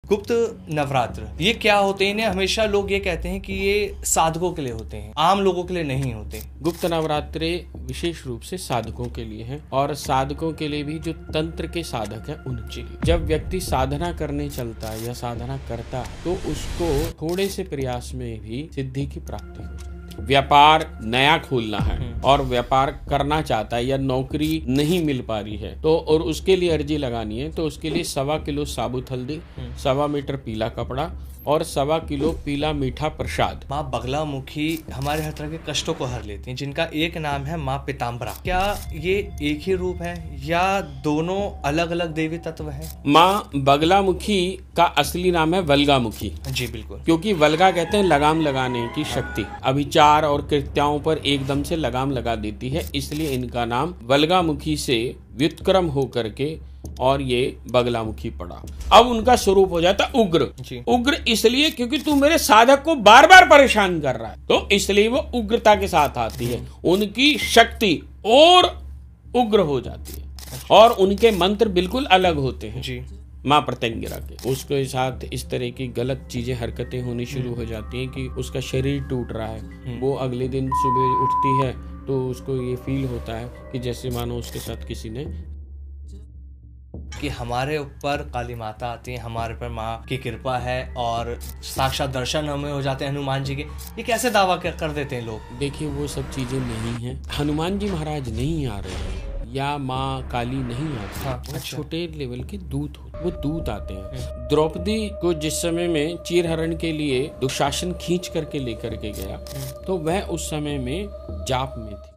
गुप्त नवरात्र ये क्या होते हैं? इन्हें हमेशा लोग ये कहते हैं कि ये साधकों के लिए होते हैं, आम लोगों के लिए नहीं होते। गुप्त नवरात्रे विशेष रूप से साधकों के लिए हैं और साधकों के लिए भी जो तंत्र के साधक हैं उनके लिए। जब व्यक्ति साधना करने चलता है या साधना करता है तो उसको थोड़े से प्रयास में भी सिद्धि की प्राप्ति हो जाती है। व्यापार नया खोलना है और व्यापार करना चाहता है या नौकरी नहीं मिल पा रही है तो और उसके लिए अर्जी लगानी है तो उसके लिए 1.25 किलो साबुत हल्दी, 1.25 मीटर पीला कपड़ा और 1.25 किलो पीला मीठा प्रसाद। माँ बगलामुखी हमारे हर तरह के कष्टों को हर लेती हैं, जिनका एक नाम है माँ पीताम्बरा। क्या ये एक ही रूप है या दोनों अलग अलग देवी तत्व हैं? माँ बगलामुखी का असली नाम है वल्गामुखी। जी बिल्कुल, क्योंकि वल्गा कहते हैं लगाम लगाने की शक्ति, अभिचार और कृत्याओं पर एकदम से लगाम लगा देती है, इसलिए इनका नाम वल्गामुखी से व्युत्क्रम होकर के और ये बगलामुखी पड़ा। अब उनका स्वरूप हो जाता उग्र। उग्र इसलिए क्योंकि तू मेरे साधक को बार बार परेशान कर रहा है, तो इसलिए वो उग्रता के साथ आती है। उनकी शक्ति और उग्र हो जाती है और उनके मंत्र बिल्कुल अलग होते हैं जी माँ प्रत्यंगिरा के। उसके साथ इस तरह की गलत चीजें हरकतें होनी शुरू हो जाती हैं कि उसका शरीर टूट रहा है। वो अगले दिन सुबह उठती है तो उसको ये फील होता है कि जैसे मानो उसके साथ किसी ने कि हमारे ऊपर काली माता आती है, हमारे ऊपर माँ की कृपा है और साक्षात दर्शन हमें हो जाते हैं हनुमान जी के। ये कैसे दावा कर देते हैं लोग? देखिए वो सब चीजें नहीं है। हनुमान जी महाराज नहीं आ रहे हैं या माँ काली नहीं आती। हाँ, वो अच्छा। छोटे लेवल के दूत वो दूत आते हैं। द्रौपदी को जिस समय में चीरहरण के लिए दुशासन खींच करके लेकर के गया तो वह उस समय में जाप में थी।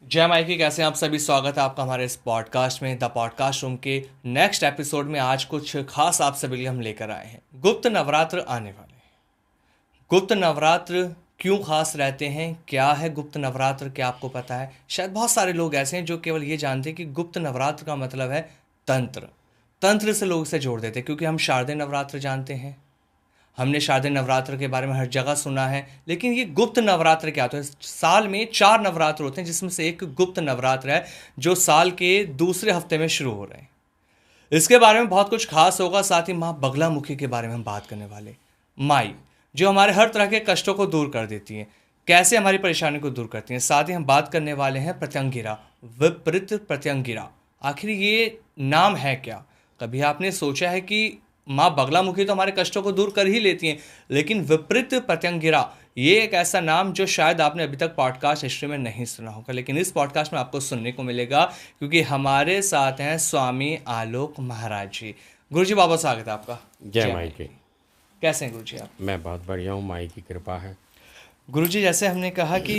जय माई की, कैसे हैं आप सभी? स्वागत है आपका हमारे इस पॉडकास्ट में, द पॉडकास्ट रूम के नेक्स्ट एपिसोड में। आज कुछ खास आप सभी लिए हम लेकर आए हैं। गुप्त नवरात्र आने वाले हैं। गुप्त नवरात्र क्यों खास रहते हैं? क्या है गुप्त नवरात्र? क्या आपको पता है? शायद बहुत सारे लोग ऐसे हैं जो केवल ये जानते हैं कि गुप्त नवरात्र का मतलब है तंत्र। तंत्र से लोग इसे जोड़ देते हैं, क्योंकि हम शारदीय नवरात्र जानते हैं, हमने शारदीय नवरात्र के बारे में हर जगह सुना है। लेकिन ये गुप्त नवरात्र क्या होता है? साल में 4 नवरात्र होते हैं, जिसमें से एक गुप्त नवरात्र है जो साल के दूसरे हफ्ते में शुरू हो रहे हैं। इसके बारे में बहुत कुछ खास होगा। साथ ही माँ बगलामुखी के बारे में हम बात करने वाले। माई जो हमारे हर तरह के कष्टों को दूर कर देती हैं, कैसे हमारी परेशानी को दूर करती हैं। साथ ही हम बात करने वाले हैं प्रत्यंगिरा, विपरीत प्रत्यंगिरा। आखिर ये नाम है क्या? कभी आपने सोचा है कि माँ बगलामुखी तो हमारे कष्टों को दूर कर ही लेती हैं, लेकिन विपरीत प्रत्यंगिरा ये एक ऐसा नाम जो शायद आपने अभी तक पॉडकास्ट हिस्ट्री में नहीं सुना होगा, लेकिन इस पॉडकास्ट में आपको सुनने को मिलेगा, क्योंकि हमारे साथ हैं स्वामी आलोक महाराज जी। गुरुजी बाबा स्वागत है आपका। जय माई की। कैसे हैं गुरुजी आप? मैं बहुत बढ़िया हूँ, माई की कृपा है। गुरुजी जैसे हमने कहा कि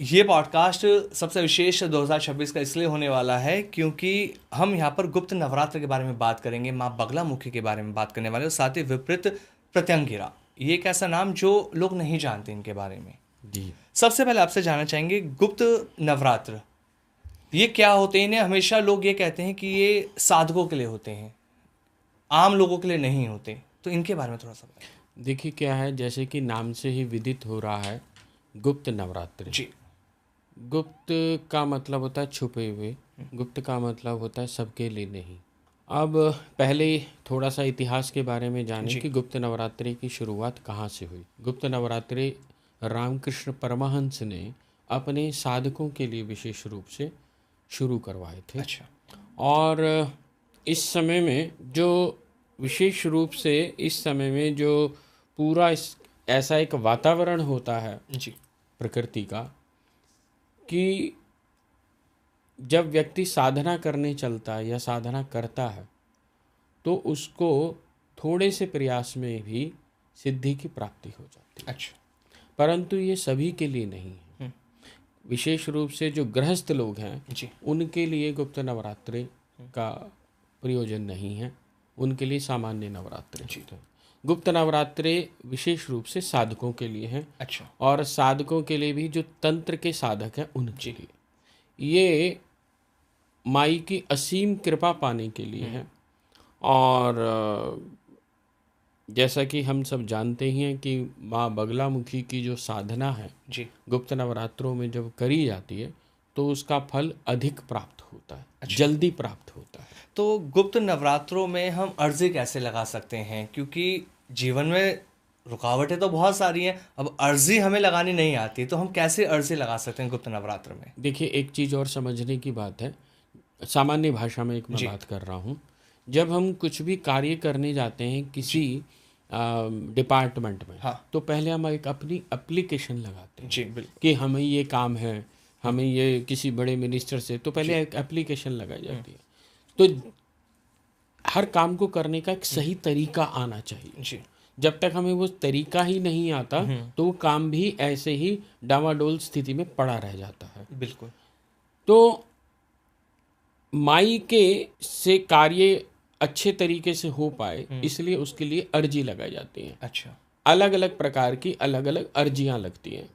ये पॉडकास्ट सबसे विशेष 2026 का इसलिए होने वाला है क्योंकि हम यहाँ पर गुप्त नवरात्र के बारे में बात करेंगे, माँ बगलामुखी के बारे में बात करने वाले, और साथ ही विपरीत प्रत्यंगिरा, ये एक ऐसा नाम जो लोग नहीं जानते इनके बारे में जी। सबसे पहले आपसे जानना चाहेंगे, गुप्त नवरात्र ये क्या होते हैं? इन्हें हमेशा लोग ये कहते हैं कि ये साधकों के लिए होते हैं, आम लोगों के लिए नहीं होते, तो इनके बारे में थोड़ा सा बताइए। देखिए क्या है, जैसे कि नाम से ही विदित हो रहा है गुप्त नवरात्रि जी। गुप्त का मतलब होता है छुपे हुए, गुप्त का मतलब होता है सबके लिए नहीं। अब पहले थोड़ा सा इतिहास के बारे में जाने कि गुप्त नवरात्रि की शुरुआत कहाँ से हुई। गुप्त नवरात्रि रामकृष्ण परमहंस ने अपने साधकों के लिए विशेष रूप से शुरू करवाए थे। अच्छा। और इस समय में जो विशेष रूप से इस समय में जो पूरा ऐसा एक वातावरण होता है जी प्रकृति का कि जब व्यक्ति साधना करने चलता है या साधना करता है तो उसको थोड़े से प्रयास में भी सिद्धि की प्राप्ति हो जाती है। अच्छा। परंतु ये सभी के लिए नहीं है। विशेष रूप से जो गृहस्थ लोग हैं जी उनके लिए गुप्त नवरात्रि का प्रयोजन नहीं है, उनके लिए सामान्य नवरात्रि होते हैं। गुप्त नवरात्रि विशेष रूप से साधकों के लिए हैं। अच्छा। और साधकों के लिए भी जो तंत्र के साधक हैं उनके लिए ये माई की असीम कृपा पाने के लिए है। और जैसा कि हम सब जानते ही हैं कि माँ बगलामुखी की जो साधना है जी गुप्त नवरात्रों में जब करी जाती है तो उसका फल अधिक प्राप्त होता है। अच्छा। जल्दी प्राप्त होता है। तो गुप्त नवरात्रों में हम अर्जी कैसे लगा सकते हैं, क्योंकि जीवन में रुकावटें तो बहुत सारी हैं, अब अर्जी हमें लगानी नहीं आती, तो हम कैसे अर्जी लगा सकते हैं गुप्त नवरात्र में? देखिए, एक चीज़ और समझने की बात है, सामान्य भाषा में एक मैं जी। बात कर रहा हूँ। जब हम कुछ भी कार्य करने जाते हैं किसी डिपार्टमेंट में, हाँ। तो पहले हम एक अपनी एप्लीकेशन लगाते हैं जी बिल्कुल। कि हमें ये काम है, हमें ये किसी बड़े मिनिस्टर से, तो पहले एक एप्लीकेशन लगाई जाती है। तो हर काम को करने का एक सही तरीका आना चाहिए। जी। जब तक हमें वो तरीका ही नहीं आता तो वो काम भी ऐसे ही डामाडोल स्थिति में पड़ा रह जाता है। बिल्कुल। तो माई के से कार्य अच्छे तरीके से हो पाए, इसलिए उसके लिए अर्जी लगाई जाती है। अच्छा। अलग अलग प्रकार की अलग अलग अर्जियां लगती हैं।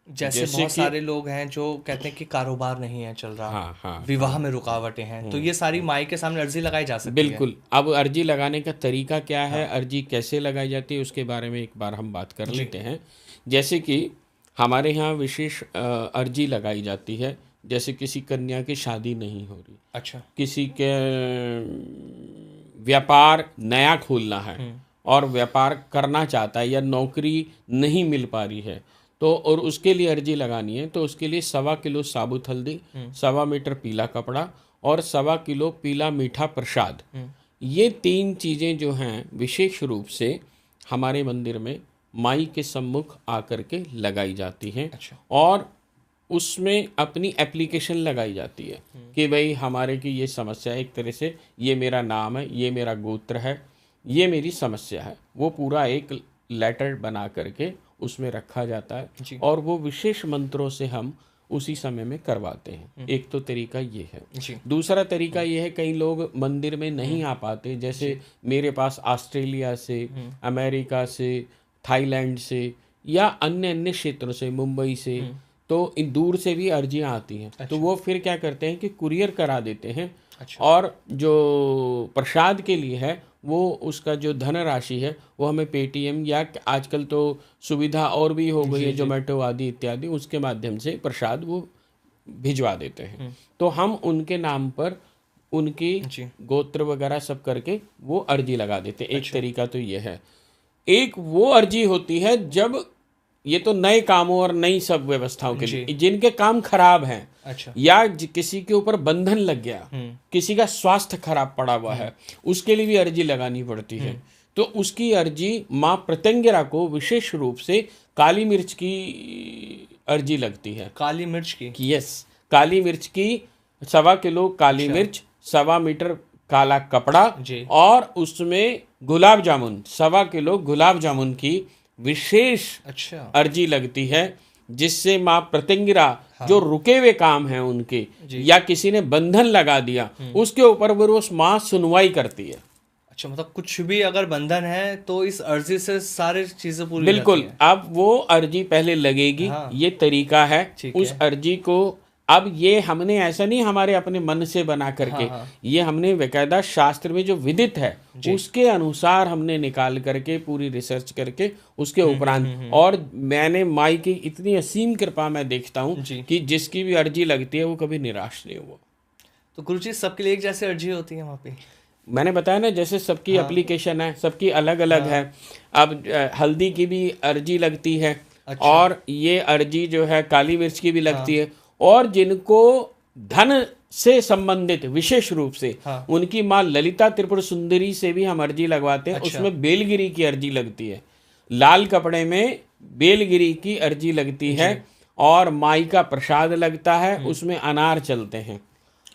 जैसे बहुत सारे लोग हैं जो कहते हैं कि कारोबार नहीं है चल रहा, हाँ हाँ, विवाह में रुकावटें हैं, तो ये सारी माई के सामने अर्जी लगाई जा सकती है। बिल्कुल। अब अर्जी लगाने का तरीका क्या है, अर्जी कैसे लगाई जाती है, उसके बारे में एक बार हम बात कर लेते हैं। जैसे कि हमारे यहाँ विशेष अर्जी लगाई जाती है, जैसे किसी कन्या की शादी नहीं हो रही, अच्छा। किसी के व्यापार नया खोलना है और व्यापार करना चाहता है या नौकरी नहीं मिल पा रही है, तो और उसके लिए अर्जी लगानी है, तो उसके लिए 1.25 किलो साबुत हल्दी, 1.25 मीटर पीला कपड़ा और 1.25 किलो पीला मीठा प्रसाद, ये 3 चीज़ें जो हैं विशेष रूप से हमारे मंदिर में माई के सम्मुख आकर के लगाई जाती हैं। अच्छा। और उसमें अपनी एप्लीकेशन लगाई जाती है कि भाई हमारे की ये समस्या है, एक तरह से ये मेरा नाम है, ये मेरा गोत्र है, ये मेरी समस्या है, वो पूरा एक लेटर बना करके उसमें रखा जाता है और वो विशेष मंत्रों से हम उसी समय में करवाते हैं। एक तो तरीका ये है। दूसरा तरीका ये है, कई लोग मंदिर में नहीं आ पाते, जैसे मेरे पास ऑस्ट्रेलिया से, अमेरिका से, थाईलैंड से या अन्य अन्य क्षेत्रों से, मुंबई से, तो इन दूर से भी अर्जियां आती हैं। अच्छा। तो वो फिर क्या करते हैं कि कुरियर करा देते हैं। अच्छा। और जो प्रसाद के लिए है वो उसका जो धनराशि है वो हमें पेटीएम या आजकल तो सुविधा और भी हो गई है, जोमेटो आदि इत्यादि, उसके माध्यम से प्रसाद वो भिजवा देते हैं। तो हम उनके नाम पर उनकी गोत्र वगैरह सब करके वो अर्जी लगा देते हैं। एक तरीका तो ये है। एक वो अर्जी होती है जब ये तो नए कामों और नई सब व्यवस्थाओं के लिए, जिनके काम खराब हैं। अच्छा। या किसी के ऊपर बंधन लग गया, किसी का स्वास्थ्य खराब पड़ा हुआ है, उसके लिए भी अर्जी लगानी पड़ती है। तो उसकी अर्जी माँ प्रत्यंगिरा को विशेष रूप से काली मिर्च की अर्जी लगती है। काली मिर्च की? यस, काली मिर्च की 1.25 किलो काली मिर्च, 1.25 मीटर काला कपड़ा और उसमें गुलाब जामुन, 1.25 किलो गुलाब जामुन की विशेष अर्जी लगती है, जिससे माँ प्रत्यंगिरा जो रुके हुए काम हैं उनके या किसी ने बंधन लगा दिया उसके ऊपर वो माँ सुनवाई करती है। अच्छा, मतलब कुछ भी अगर बंधन है तो इस अर्जी से सारी चीजें पूरी बिल्कुल। अब वो अर्जी पहले लगेगी। ये तरीका है उस अर्जी को। अब ये हमने ऐसा नहीं हमारे अपने मन से बना करके, ये हमने बेकायदा शास्त्र में जो विदित है उसके अनुसार हमने निकाल करके पूरी रिसर्च करके उसके उपरांत। और मैंने माई की इतनी असीम कृपा मैं देखता हूँ कि जिसकी भी अर्जी लगती है वो कभी निराश नहीं हुआ। तो गुरुजी सबके लिए एक जैसे अर्जी होती है वहाँ पे? मैंने बताया ना, जैसे सबकी एप्लीकेशन है, सबकी अलग अलग है। अब हल्दी की भी अर्जी लगती है। अच्छा। और ये अर्जी जो है काली मिर्च की भी लगती है। और जिनको धन से संबंधित विशेष रूप से उनकी माँ ललिता त्रिपुर सुंदरी से भी हम अर्जी लगवाते हैं। अच्छा। उसमें बेलगिरी की अर्जी लगती है, लाल कपड़े में बेलगिरी की अर्जी लगती है और माई का प्रसाद लगता है, उसमें अनार चलते हैं।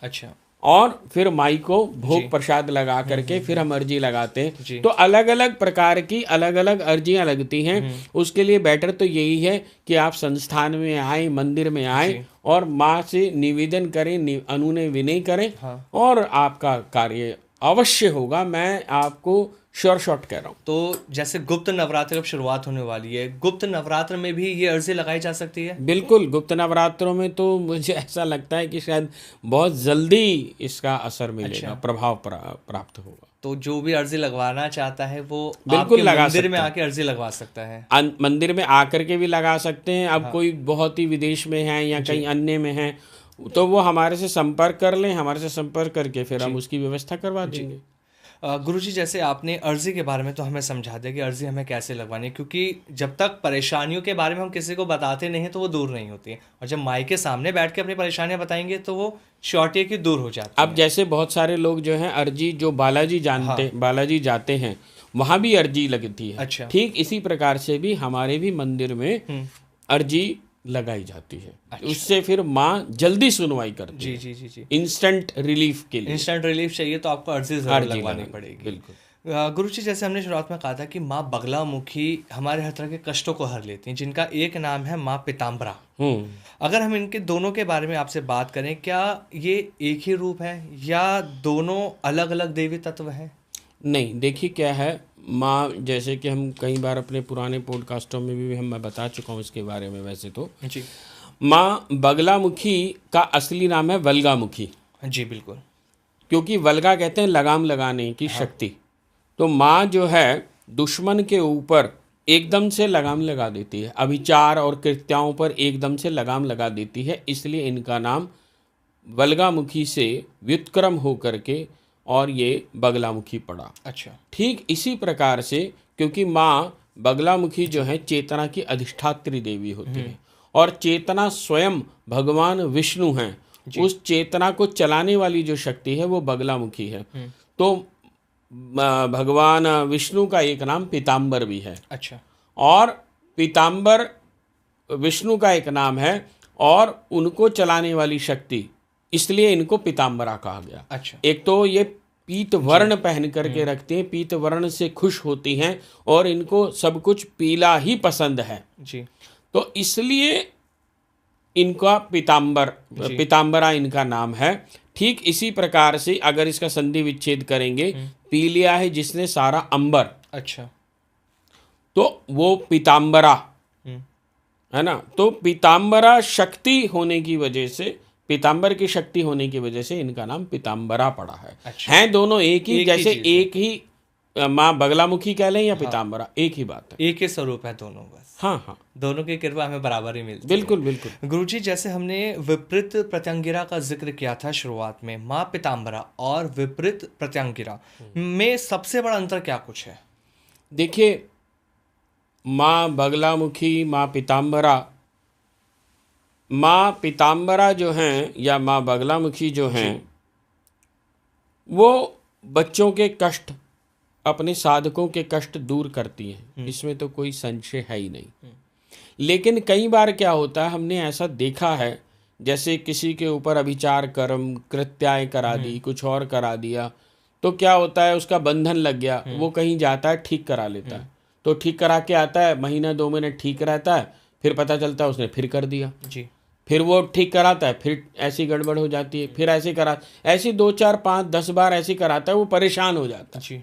अच्छा। और फिर माई को भोग प्रसाद लगा करके फिर हम अर्जी लगाते हैं। तो अलग अलग प्रकार की अलग अलग अर्जियां लगती हैं। उसके लिए बेटर तो यही है कि आप संस्थान में आए, मंदिर में आए और माँ से निवेदन करें, अनुनय विनय करें। और आपका कार्य अवश्य होगा, मैं आपको श्योर शॉट कह रहा हूँ। तो जैसे गुप्त नवरात्र अब शुरुआत होने वाली है, गुप्त नवरात्र में भी ये अर्जी लगाई जा सकती है? बिल्कुल। गुप्त नवरात्रों में तो मुझे ऐसा लगता है कि शायद बहुत जल्दी इसका असर मिलेगा। अच्छा। प्रभाव प्राप्त होगा। तो जो भी अर्जी लगवाना चाहता है वो बिल्कुल मंदिर में आके अर्जी लगवा सकता है। मंदिर में आकर के भी लगा सकते हैं। अब कोई बहुत ही विदेश में है या कहीं अन्य में है, तो वो हमारे से संपर्क कर लें, हमारे से संपर्क करके फिर हम उसकी व्यवस्था करवा देंगे। गुरुजी, जैसे आपने अर्जी के बारे में तो हमें समझा दिया कि अर्जी हमें कैसे लगवानी है, क्योंकि जब तक परेशानियों के बारे में हम किसी को बताते नहीं हैं तो वो दूर नहीं होती है, और जब माई के सामने बैठ के अपनी परेशानियां बताएंगे तो वो श्योरिटी की दूर हो जाती है। अब जैसे बहुत सारे लोग जो हैं अर्जी जो बालाजी बालाजी जाते हैं वहाँ भी अर्जी लगती है। अच्छा। ठीक इसी प्रकार से भी हमारे भी मंदिर में अर्जी लगाई जाती है। अच्छा। उससे फिर माँ जल्दी सुनवाई करती जी है। जी जी जी। इंस्टेंट रिलीफ के लिए। इंस्टेंट रिलीफ चाहिए तो आपको अर्जी जरूर अर्जी लगवानी लगानी, पड़ेगी। बिल्कुल। गुरुजी, जैसे हमने शुरुआत में कहा था कि माँ बगलामुखी हमारे हर तरह के कष्टों को हर लेती हैं, जिनका एक नाम है माँ पीताम्बरा। अगर हम इनके दोनों के बारे में आपसे बात करें, क्या ये एक ही रूप है या दोनों अलग अलग देवी तत्व हैं? नहीं, देखिए क्या है, माँ जैसे कि हम कई बार अपने पुराने पॉडकास्टों में भी मैं बता चुका हूँ इसके बारे में। वैसे तो जी, माँ बगलामुखी का असली नाम है वल्गामुखी। जी बिल्कुल। क्योंकि वल्गा कहते हैं लगाम लगाने की शक्ति। तो माँ जो है दुश्मन के ऊपर एकदम से लगाम लगा देती है, अभिचार और कृत्याओं पर एकदम से लगाम लगा देती है, इसलिए इनका नाम वल्गामुखी से व्युत्क्रम हो करके और ये बगलामुखी पड़ा। अच्छा। ठीक इसी प्रकार से क्योंकि माँ बगलामुखी जो है चेतना की अधिष्ठात्री देवी होती है और चेतना स्वयं भगवान विष्णु हैं, उस चेतना को चलाने वाली जो शक्ति है वो बगलामुखी है। तो भगवान विष्णु का एक नाम पीताम्बर भी है। अच्छा। और पीताम्बर विष्णु का एक नाम है और उनको चलाने वाली शक्ति, इसलिए इनको पीताम्बरा कहा गया। अच्छा। एक तो ये पीत वर्ण पहन करके रखते हैं, पीत वर्ण से खुश होती हैं और इनको सब कुछ पीला ही पसंद है जी। तो इसलिए इनका पीताम्बरा इनका नाम है। ठीक इसी प्रकार से अगर इसका संधि विच्छेद करेंगे, पी लिया है जिसने सारा अंबर, अच्छा, तो वो पीताम्बरा है ना। तो पीताम्बरा शक्ति होने की वजह से, पीताम्बर की शक्ति होने की वजह से इनका नाम पीताम्बरा पड़ा है। अच्छा। हैं दोनों एक ही, जैसे चीज़ है। एक ही माँ बगलामुखी कह लें या पीताम्बरा, एक ही बात है। एक ही स्वरूप है दोनों, बस। हाँ हाँ, दोनों की कृपा हमें बराबर ही मिलती है। बिल्कुल बिल्कुल। गुरुजी, जैसे हमने विपरीत प्रत्यंगिरा का जिक्र किया था शुरुआत में, माँ पीताम्बरा और विपरीत प्रत्यंगिरा में सबसे बड़ा अंतर क्या कुछ है? देखिए, माँ बगलामुखी, माँ पीताम्बरा जो हैं या माँ बगलामुखी जो हैं, वो बच्चों के कष्ट, अपने साधकों के कष्ट दूर करती हैं, इसमें तो कोई संशय है ही नहीं। लेकिन कई बार क्या होता है, हमने ऐसा देखा है, जैसे किसी के ऊपर अभिचार कर्म कृत्याएं करा दी, कुछ और करा दिया, तो क्या होता है, उसका बंधन लग गया, वो कहीं जाता है, ठीक करा लेता है, तो ठीक करा के आता है, महीना 2 महीने ठीक रहता है, फिर पता चलता है उसने फिर कर दिया जी। फिर वो ठीक कराता है, फिर ऐसी गड़बड़ हो जाती है, फिर ऐसे ऐसी 2 4 5 10 बार ऐसी कराता है, वो परेशान हो जाता है। जी।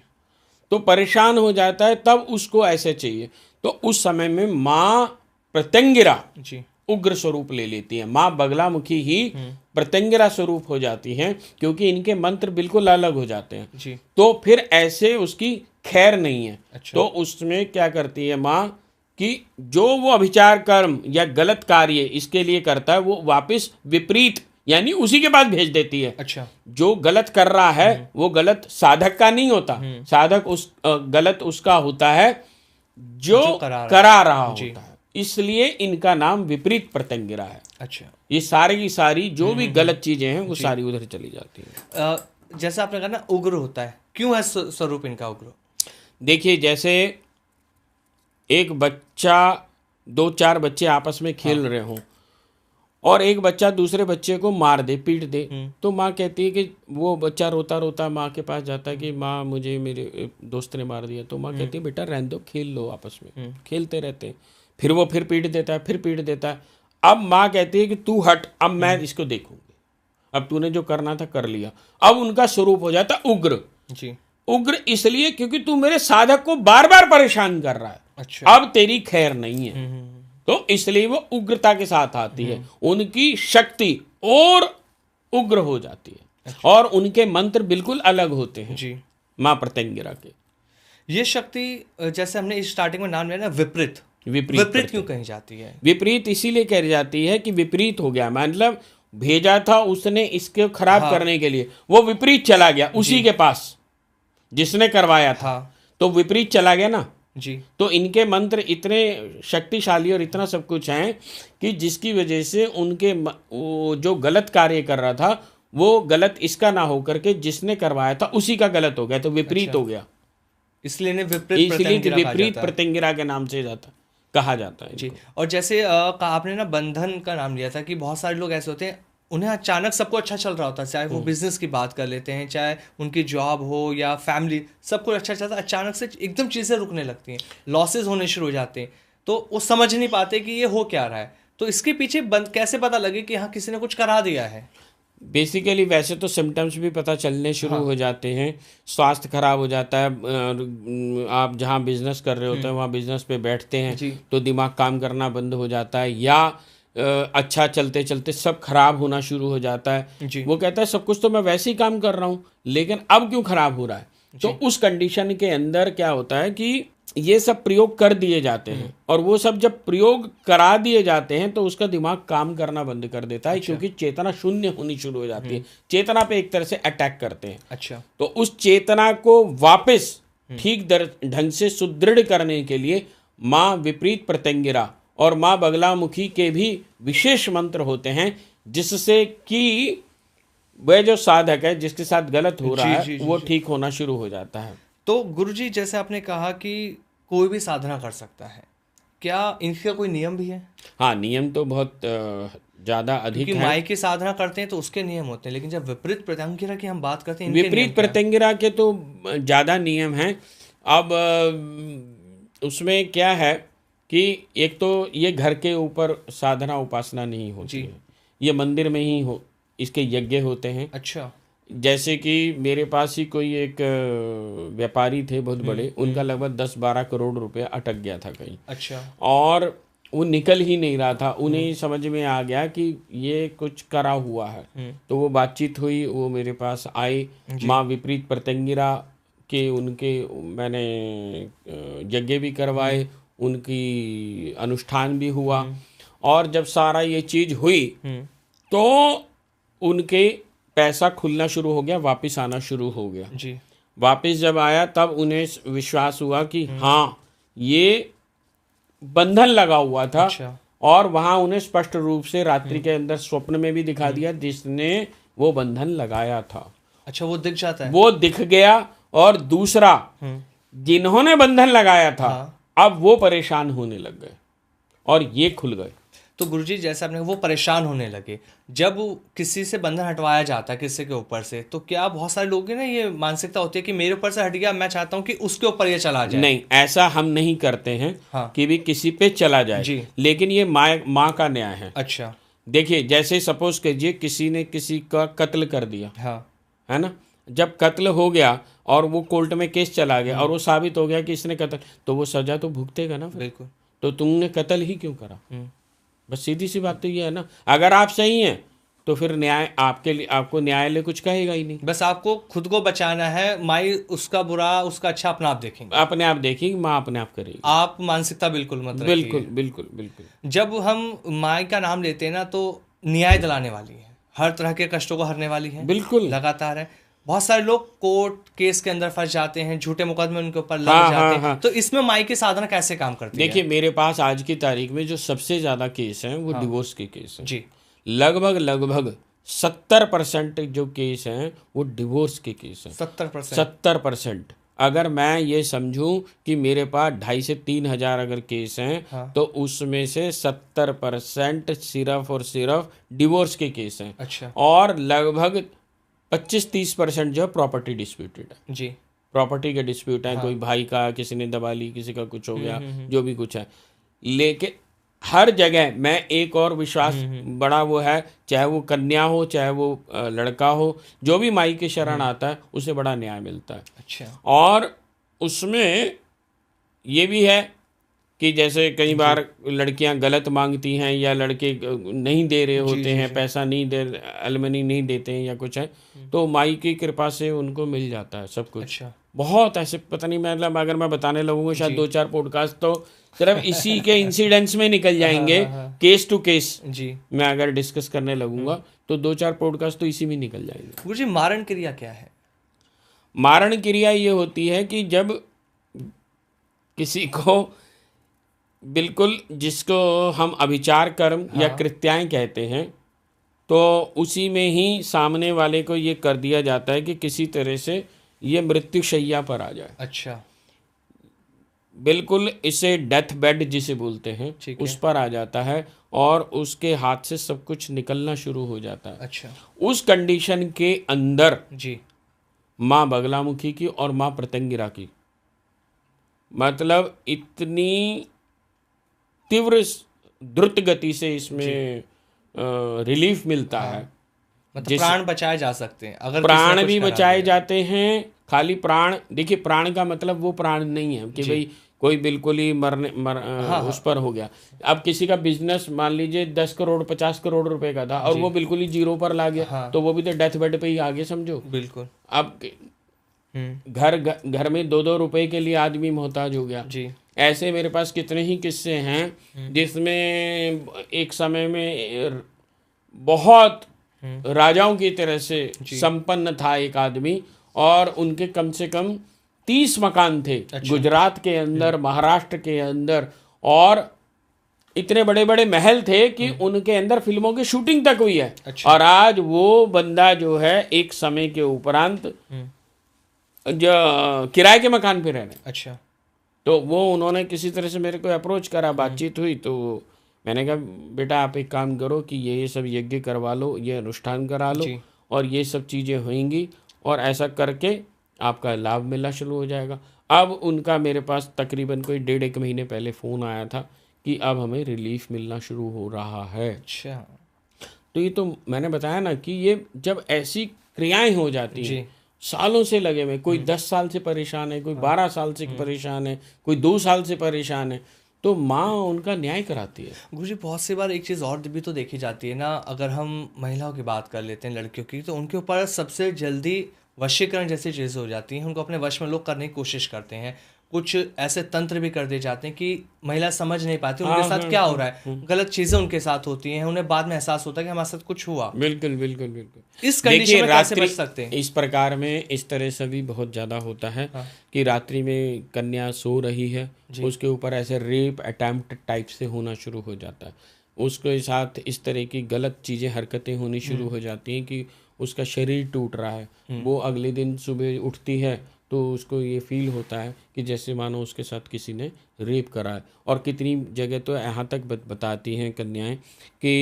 तो परेशान हो जाता है, तब उसको ऐसे चाहिए, तो उस समय में माँ प्रत्यंगिरा जी उग्र स्वरूप ले लेती है। माँ बगलामुखी ही प्रत्यंगिरा स्वरूप हो जाती हैं, क्योंकि इनके मंत्र बिल्कुल अलग हो जाते हैं जी। तो फिर ऐसे उसकी खैर नहीं है। अच्छा। तो उसमें क्या करती है माँ कि जो वो अभिचार कर्म या गलत कार्य इसके लिए करता है, वो वापस विपरीत यानी उसी के पास भेज देती है। अच्छा। जो गलत कर रहा है वो गलत साधक का नहीं होता, साधक उस गलत उसका होता है जो करा रहा होता है, इसलिए इनका नाम विपरीत प्रत्यंगिरा है। अच्छा। ये सारी की सारी जो भी गलत चीजें हैं वो सारी उधर चली जाती हैं। जैसा आपने कहा ना उग्र होता है, क्यों है स्वरूप इनका उग्र? देखिए, जैसे एक बच्चा, 2-4 बच्चे आपस में खेल रहे हों और एक बच्चा दूसरे बच्चे को मार दे, पीट दे, तो माँ कहती है कि वो बच्चा रोता रोता माँ के पास जाता है कि माँ मुझे मेरे दोस्त ने मार दिया। तो माँ कहती है बेटा रहने दो, खेल लो, आपस में खेलते रहते हैं। फिर वो फिर पीट देता है, फिर पीट देता है। अब माँ कहती है कि तू हट, अब मैं इसको देखूंगी, अब तूने जो करना था कर लिया। अब उनका स्वरूप हो जाता उग्र। जी। उग्र इसलिए क्योंकि तू मेरे साधक को बार बार परेशान कर रहा है। अच्छा। अब तेरी खैर नहीं है, तो इसलिए वो उग्रता के साथ आती है, उनकी शक्ति और उग्र हो जाती है। अच्छा। और उनके मंत्र बिल्कुल अलग होते हैं जी माँ प्रत्यंगिरा के। ये शक्ति जैसे हमने इस स्टार्टिंग में नाम लिया ना विपरीत क्यों कही जाती है? विपरीत इसीलिए कही जाती है कि विपरीत हो गया, मतलब भेजा था उसने इसके खराब करने के लिए, वो विपरीत चला गया उसी के पास जिसने करवाया था। तो विपरीत चला गया ना जी। तो इनके मंत्र इतने शक्तिशाली और इतना सब कुछ हैं कि जिसकी वजह से उनके वो जो गलत कार्य कर रहा था वो गलत इसका ना हो करके जिसने करवाया था उसी का गलत हो गया, तो विपरीत हो गया। इसलिए विपरीत प्रत्यंगिरा के नाम से कहा जाता है जी। और जैसे आपने ना बंधन का नाम लिया था कि बहुत सारे लोग ऐसे होते हैं, उन्हें अचानक सब कुछ अच्छा चल रहा होता है, चाहे वो बिजनेस की बात कर लेते हैं, चाहे उनकी जॉब हो या फैमिली, सब कुछ अच्छा चलता है, अचानक से एकदम चीज़ें रुकने लगती हैं, लॉसेस होने शुरू हो जाते हैं, तो वो समझ नहीं पाते कि ये हो क्या रहा है। तो इसके पीछे कैसे पता लगे कि हाँ किसी ने कुछ करा दिया है? बेसिकली वैसे तो सिम्टम्स भी पता चलने शुरू हो जाते हैं, स्वास्थ्य खराब हो जाता है। आप जहाँ बिजनेस कर रहे होते हैं वहाँ बिजनेस पे बैठते हैं तो दिमाग काम करना बंद हो जाता है, या अच्छा चलते चलते सब खराब होना शुरू हो जाता है। वो कहता है सब कुछ तो मैं वैसे ही काम कर रहा हूँ लेकिन अब क्यों खराब हो रहा है। तो उस कंडीशन के अंदर क्या होता है कि ये सब प्रयोग कर दिए जाते हैं, और वो सब जब प्रयोग करा दिए जाते हैं तो उसका दिमाग काम करना बंद कर देता है। क्योंकि चेतना शून्य होनी शुरू हो जाती है, चेतना पे एक तरह से अटैक करते हैं। अच्छा। तो उस चेतना को वापस ठीक ढंग से सुदृढ़ करने के लिए माँ विपरीत प्रत्यंगिरा और माँ बगलामुखी के भी विशेष मंत्र होते हैं, जिससे कि वह जो साधक है जिसके साथ गलत हो रहा है वो ठीक होना शुरू हो जाता है। तो गुरुजी जैसे आपने कहा कि कोई भी साधना कर सकता है, क्या इनका कोई नियम भी है? हाँ, नियम तो बहुत ज़्यादा अधिक है। माई की साधना करते हैं तो उसके नियम होते हैं, लेकिन जब विपरीत प्रत्यंगिरा की हम बात करते हैं, विपरीत प्रत्यंगिरा के तो ज़्यादा नियम हैं। अब उसमें क्या है कि एक तो ये घर के ऊपर साधना उपासना नहीं होती है, ये मंदिर में ही हो, इसके यज्ञ होते हैं। अच्छा। जैसे कि मेरे पास ही कोई एक व्यापारी थे बहुत बड़े, उनका लगभग 10-12 करोड़ रुपया अटक गया था कहीं। अच्छा। और वो निकल ही नहीं रहा था, उन्हें समझ में आ गया कि ये कुछ करा हुआ है। तो वो बातचीत हुई, वो मेरे पास आए, माँ विपरीत प्रत्यंगिरा के उनके मैंने यज्ञ भी करवाए, उनकी अनुष्ठान भी हुआ, और जब सारा ये चीज़ हुई तो उनके पैसा खुलना शुरू हो गया, वापस आना शुरू हो गया जी। वापस जब आया तब उन्हें विश्वास हुआ कि हाँ ये बंधन लगा हुआ था। अच्छा। और वहाँ उन्हें स्पष्ट रूप से रात्रि के अंदर स्वप्न में भी दिखा दिया जिसने वो बंधन लगाया था। अच्छा, वो दिख जाता है? वो दिख गया। और दूसरा, जिन्होंने बंधन लगाया था अब वो परेशान होने लग गए और ये खुल गए। तो गुरुजी जैसे आपने वो परेशान होने लगे, जब किसी से बंधन हटवाया जाता है किसी के ऊपर से, तो क्या बहुत सारे लोग ना ये मानसिकता होती है कि मेरे ऊपर से हट गया, मैं चाहता हूँ कि उसके ऊपर ये चला जाए? नहीं, ऐसा हम नहीं करते हैं। हाँ। कि भी किसी पे चला जाए जी। लेकिन ये माँ का न्याय है। अच्छा। देखिए, जैसे सपोज कीजिए किसी ने किसी का कत्ल कर दिया। हाँ। है ना, जब कत्ल हो गया और वो कोर्ट में केस चला गया और वो साबित हो गया कि इसने कत्ल, तो वो सजा तो भुगतेगा ना। बिल्कुल। तो तुमने कत्ल ही क्यों करा? बस सीधी सी बात तो ये है ना। अगर आप सही हैं तो फिर न्याय आपके लिए, आपको न्यायालय कुछ कहेगा ही नहीं। बस आपको खुद को बचाना है, माई उसका बुरा उसका अच्छा अपने आप देखेंगे, अपने आप देखेंगे, माँ अपने आप करेगी। आप मानसिकता बिल्कुल मत रखिए। बिल्कुल बिल्कुल बिल्कुल। जब हम माई का नाम लेते हैं ना तो न्याय दिलाने वाली है, हर तरह के कष्टों को हरने वाली है। बिल्कुल लगातार है। बहुत सारे लोग कोर्ट केस के अंदर फंस जाते हैं, झूठे मुकदमे उनके ऊपर लग जाते हैं। तो इसमें माई की साधना कैसे काम करती है? देखिए, मेरे पास आज की तारीख में जो सबसे ज्यादा केस हैं वो डिवोर्स के केस हैं जी। लगभग 70% जो केस हैं वो डिवोर्स के केस हैं। 70%। अगर मैं ये समझूं कि मेरे पास 2,500 से 3,000 अगर केस हैं तो उसमें से 70% सिर्फ और सिर्फ डिवोर्स के केस हैं। अच्छा। और लगभग 25-30% जो है प्रॉपर्टी डिस्प्यूटेड है जी। प्रॉपर्टी के डिस्प्यूट है। कोई भाई का किसी ने दबा ली, किसी का कुछ हो गया, जो भी कुछ है। लेकिन हर जगह मैं एक और विश्वास बड़ा वो है, चाहे वो कन्या हो चाहे वो लड़का हो, जो भी माई के शरण आता है उसे बड़ा न्याय मिलता है। अच्छा। और उसमें ये भी है कि जैसे कई बार लड़कियां गलत मांगती हैं या लड़के नहीं दे रहे होते हैं, पैसा नहीं दे, एलिमनी नहीं देते हैं या कुछ है, तो माई की कृपा से उनको मिल जाता है सब कुछ। अच्छा। बहुत ऐसे, पता नहीं, मतलब अगर मैं बताने लगूंगा शायद 2-4 पॉडकास्ट तो सिर्फ इसी के इंसिडेंट्स में निकल जाएंगे। केस टू केस जी। मैं अगर डिस्कस करने लगूंगा तो 2-4 पॉडकास्ट तो इसी में निकल जाएंगे। गुरुजी मारण क्रिया क्या है? मारण क्रिया ये होती है कि जब किसी को बिल्कुल, जिसको हम अभिचार कर्म या कृत्याएं कहते हैं, तो उसी में ही सामने वाले को ये कर दिया जाता है कि किसी तरह से ये मृत्युशैया पर आ जाए। अच्छा, बिल्कुल, इसे डेथ बेड जिसे बोलते हैं, उस पर आ जाता है और उसके हाथ से सब कुछ निकलना शुरू हो जाता है। अच्छा, उस कंडीशन के अंदर जी, माँ बगलामुखी की और माँ प्रत्यंगिरा की, मतलब इतनी तीव्र द्रुत गति से इसमें रिलीफ मिलता है। मतलब प्राण बचाए जा सकते हैं अगर प्राण भी बचाए जाते हैं। खाली प्राण, देखिए प्राण का मतलब वो प्राण नहीं है कि भाई कोई बिल्कुल ही उस पर हो गया। अब किसी का बिजनेस मान लीजिए 10 करोड़ 50 करोड़ रुपए का था और वो बिल्कुल ही जीरो पर ला गया, तो वो भी तो डेथ बेड पे ही आगे, समझो। बिल्कुल। अब घर में 2-2 रुपए के लिए आदमी मोहताज हो गया जी। ऐसे मेरे पास कितने ही किस्से हैं जिसमें एक समय में बहुत राजाओं की तरह से संपन्न था एक आदमी, और उनके कम से कम 30 मकान थे। अच्छा। गुजरात के अंदर, महाराष्ट्र के अंदर, और इतने बड़े बड़े महल थे कि उनके अंदर फिल्मों की शूटिंग तक हुई है। अच्छा। और आज वो बंदा जो है एक समय के उपरांत जो किराए के मकान पे रह रहे। अच्छा। तो वो उन्होंने किसी तरह से मेरे को अप्रोच करा, बातचीत हुई, तो मैंने कहा बेटा आप एक काम करो कि ये सब यज्ञ करवा लो, ये अनुष्ठान करा लो, और ये सब चीज़ें होंगी, और ऐसा करके आपका लाभ मिलना शुरू हो जाएगा। अब उनका मेरे पास तकरीबन कोई 1.5 महीने पहले फ़ोन आया था कि अब हमें रिलीफ मिलना शुरू हो रहा है। अच्छा। तो ये तो मैंने बताया ना कि ये जब ऐसी क्रियाएं हो जाती हैं, सालों से लगे हुए, कोई 10 साल से परेशान है, कोई 12 साल से परेशान है, कोई 2 साल से परेशान है, तो माँ उनका न्याय कराती है। गुरुजी बहुत सी बार एक चीज़ और भी तो देखी जाती है ना, अगर हम महिलाओं की बात कर लेते हैं, लड़कियों की, तो उनके ऊपर सबसे जल्दी वशीकरण जैसी चीज़ें हो जाती हैं, उनको अपने वश में लोग करने की कोशिश करते हैं। कुछ ऐसे तंत्र भी कर दिए जाते हैं कि महिला समझ नहीं पाती उनके साथ क्या हो रहा है, गलत चीज़ें उनके साथ होती हैं, उन्हें बाद में एहसास होता है कि हमारे साथ कुछ हुआ। बिल्कुल बिल्कुल बिल्कुल। इस कंडीशन में कैसे बच सकते हैं? इस प्रकार में इस तरह से भी बहुत ज़्यादा होता है कि रात्रि में कन्या सो रही है, उसके ऊपर ऐसे रेप अटेम्प्ट टाइप से होना शुरू हो जाता है, उसके साथ इस तरह की गलत चीज़ें हरकतें होनी शुरू हो जाती हैं कि उसका शरीर टूट रहा है। वो अगले दिन सुबह उठती है तो उसको ये फील होता है कि जैसे मानो उसके साथ किसी ने रेप करा है। और कितनी जगह तो यहाँ तक बताती हैं कन्याएं कि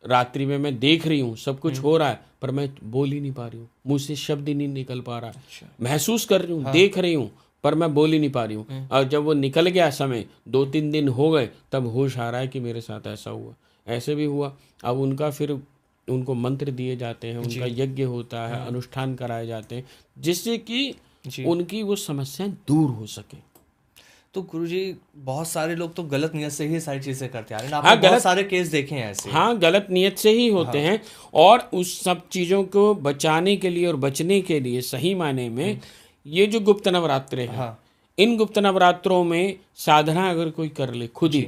रात्रि में मैं देख रही हूँ सब कुछ हो रहा है, पर मैं बोल ही नहीं पा रही हूँ, मुँह से शब्द ही नहीं निकल पा रहा है। अच्छा। महसूस कर रही हूँ, देख रही हूँ, पर मैं बोल ही नहीं पा रही हूँ। और जब वो निकल गया समय, 2-3 दिन हो गए, तब होश आ रहा है कि मेरे साथ ऐसा हुआ, ऐसे भी हुआ। अब उनका फिर उनको मंत्र दिए जाते हैं, उनका यज्ञ होता है, अनुष्ठान कराए जाते हैं, जिससे कि उनकी वो समस्याएं दूर हो सके। तो गुरुजी बहुत सारे लोग तो गलत नियत से ही सारी चीजें करते आ रहे हैं। आपने बहुत सारे केस देखे हैं ऐसे। हाँ, गलत नियत से ही होते हैं, और उस सब चीज़ों को बचाने के लिए और बचने के लिए सही मायने में ये जो गुप्त नवरात्रे हैं, इन गुप्त नवरात्रों में साधना अगर कोई कर ले खुद ही,